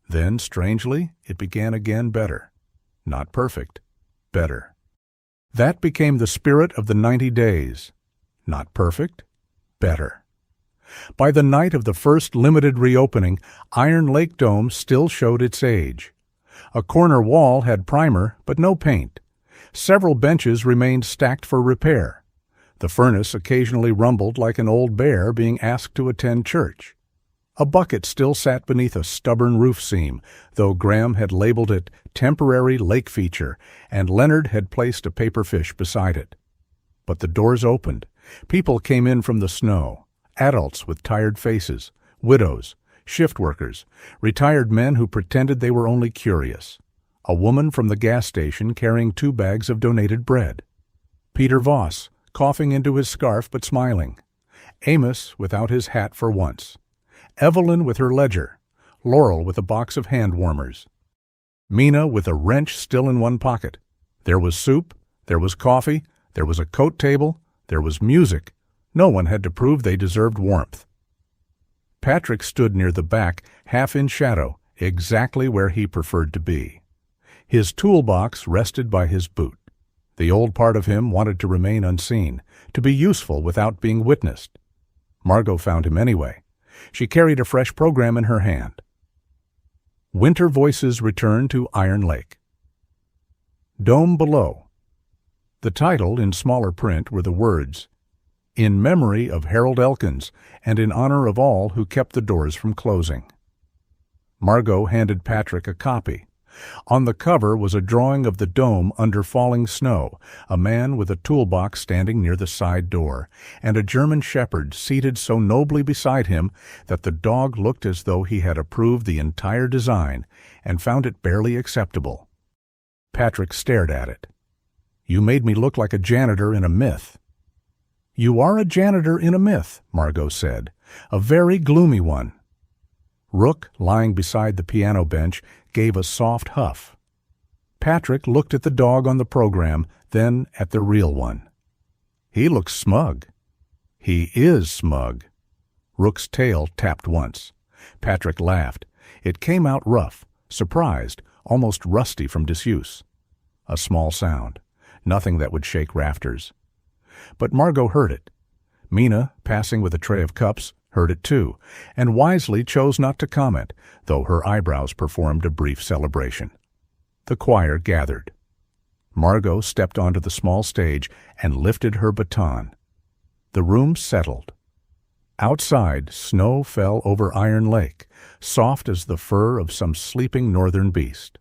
Speaker 1: Then, strangely, it began again better. Not perfect, better. That became the spirit of the 90 days. Not perfect, better. By the night of the first limited reopening, Iron Lake Dome still showed its age. A corner wall had primer, but no paint. Several benches remained stacked for repair. The furnace occasionally rumbled like an old bear being asked to attend church. A bucket still sat beneath a stubborn roof seam, though Graham had labeled it Temporary Lake Feature, and Leonard had placed a paper fish beside it. But the doors opened. People came in from the snow. Adults with tired faces, widows, shift workers, retired men who pretended they were only curious. A woman from the gas station carrying 2 bags of donated bread. Peter Voss, coughing into his scarf but smiling. Amos without his hat for once. Evelyn with her ledger. Laurel with a box of hand warmers. Mina with a wrench still in one pocket. There was soup, there was coffee, there was a coat table, there was music. No one had to prove they deserved warmth. Patrick stood near the back, half in shadow, exactly where he preferred to be. His toolbox rested by his boot. The old part of him wanted to remain unseen, to be useful without being witnessed. Margot found him anyway. She carried a fresh program in her hand. Winter voices returned to Iron Lake. Dome below. The title, in smaller print, were the words, "In memory of Harold Elkins, and in honor of all who kept the doors from closing." Margot handed Patrick a copy. On the cover was a drawing of the dome under falling snow, a man with a toolbox standing near the side door, and a German shepherd seated so nobly beside him that the dog looked as though he had approved the entire design and found it barely acceptable. Patrick stared at it. "You made me look like a janitor in a myth." "You are a janitor in a myth," Margot said, "a very gloomy one." Rook, lying beside the piano bench, gave a soft huff. Patrick looked at the dog on the program, then at the real one. "He looks smug." "He is smug." Rook's tail tapped once. Patrick laughed. It came out rough, surprised, almost rusty from disuse. A small sound, nothing that would shake rafters. But Margot heard it. Mina, passing with a tray of cups, heard it too, and wisely chose not to comment, though her eyebrows performed a brief celebration. The choir gathered. Margot stepped onto the small stage and lifted her baton. The room settled. Outside, snow fell over Iron Lake, soft as the fur of some sleeping northern beast.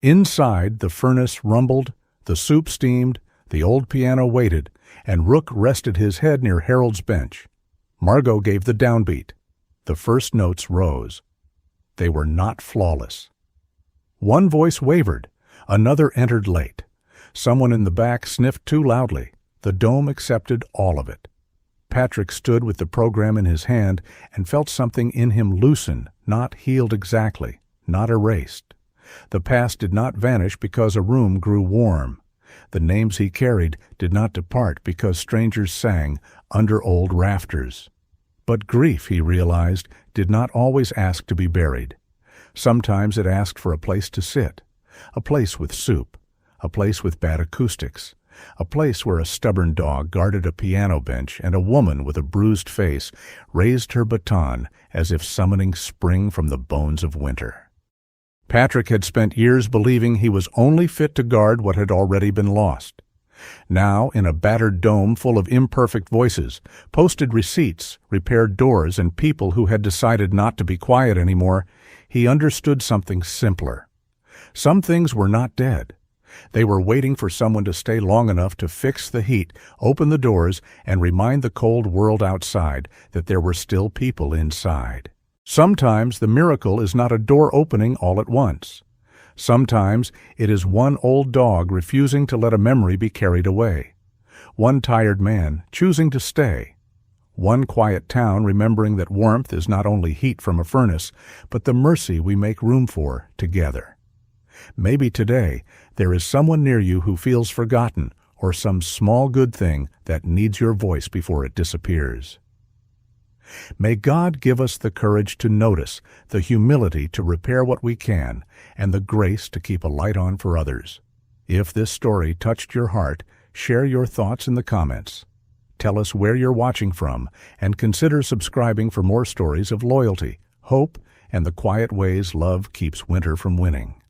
Speaker 1: Inside, the furnace rumbled, the soup steamed, the old piano waited, and Rook rested his head near Harold's bench. Margot gave the downbeat. The first notes rose. They were not flawless. One voice wavered. Another entered late. Someone in the back sniffed too loudly. The dome accepted all of it. Patrick stood with the program in his hand and felt something in him loosen, not healed exactly, not erased. The past did not vanish because a room grew warm. The names he carried did not depart because strangers sang under old rafters. But grief, he realized, did not always ask to be buried. Sometimes it asked for a place to sit, a place with soup, a place with bad acoustics, a place where a stubborn dog guarded a piano bench and a woman with a bruised face raised her baton as if summoning spring from the bones of winter. Patrick had spent years believing he was only fit to guard what had already been lost. Now, in a battered dome full of imperfect voices, posted receipts, repaired doors, and people who had decided not to be quiet anymore, he understood something simpler. Some things were not dead. They were waiting for someone to stay long enough to fix the heat, open the doors, and remind the cold world outside that there were still people inside. Sometimes the miracle is not a door opening all at once. Sometimes it is one old dog refusing to let a memory be carried away. One tired man choosing to stay. One quiet town remembering that warmth is not only heat from a furnace, but the mercy we make room for together. Maybe today there is someone near you who feels forgotten, or some small good thing that needs your voice before it disappears. May God give us the courage to notice, the humility to repair what we can, and the grace to keep a light on for others. If this story touched your heart, share your thoughts in the comments. Tell us where you're watching from, and consider subscribing for more stories of loyalty, hope, and the quiet ways love keeps winter from winning.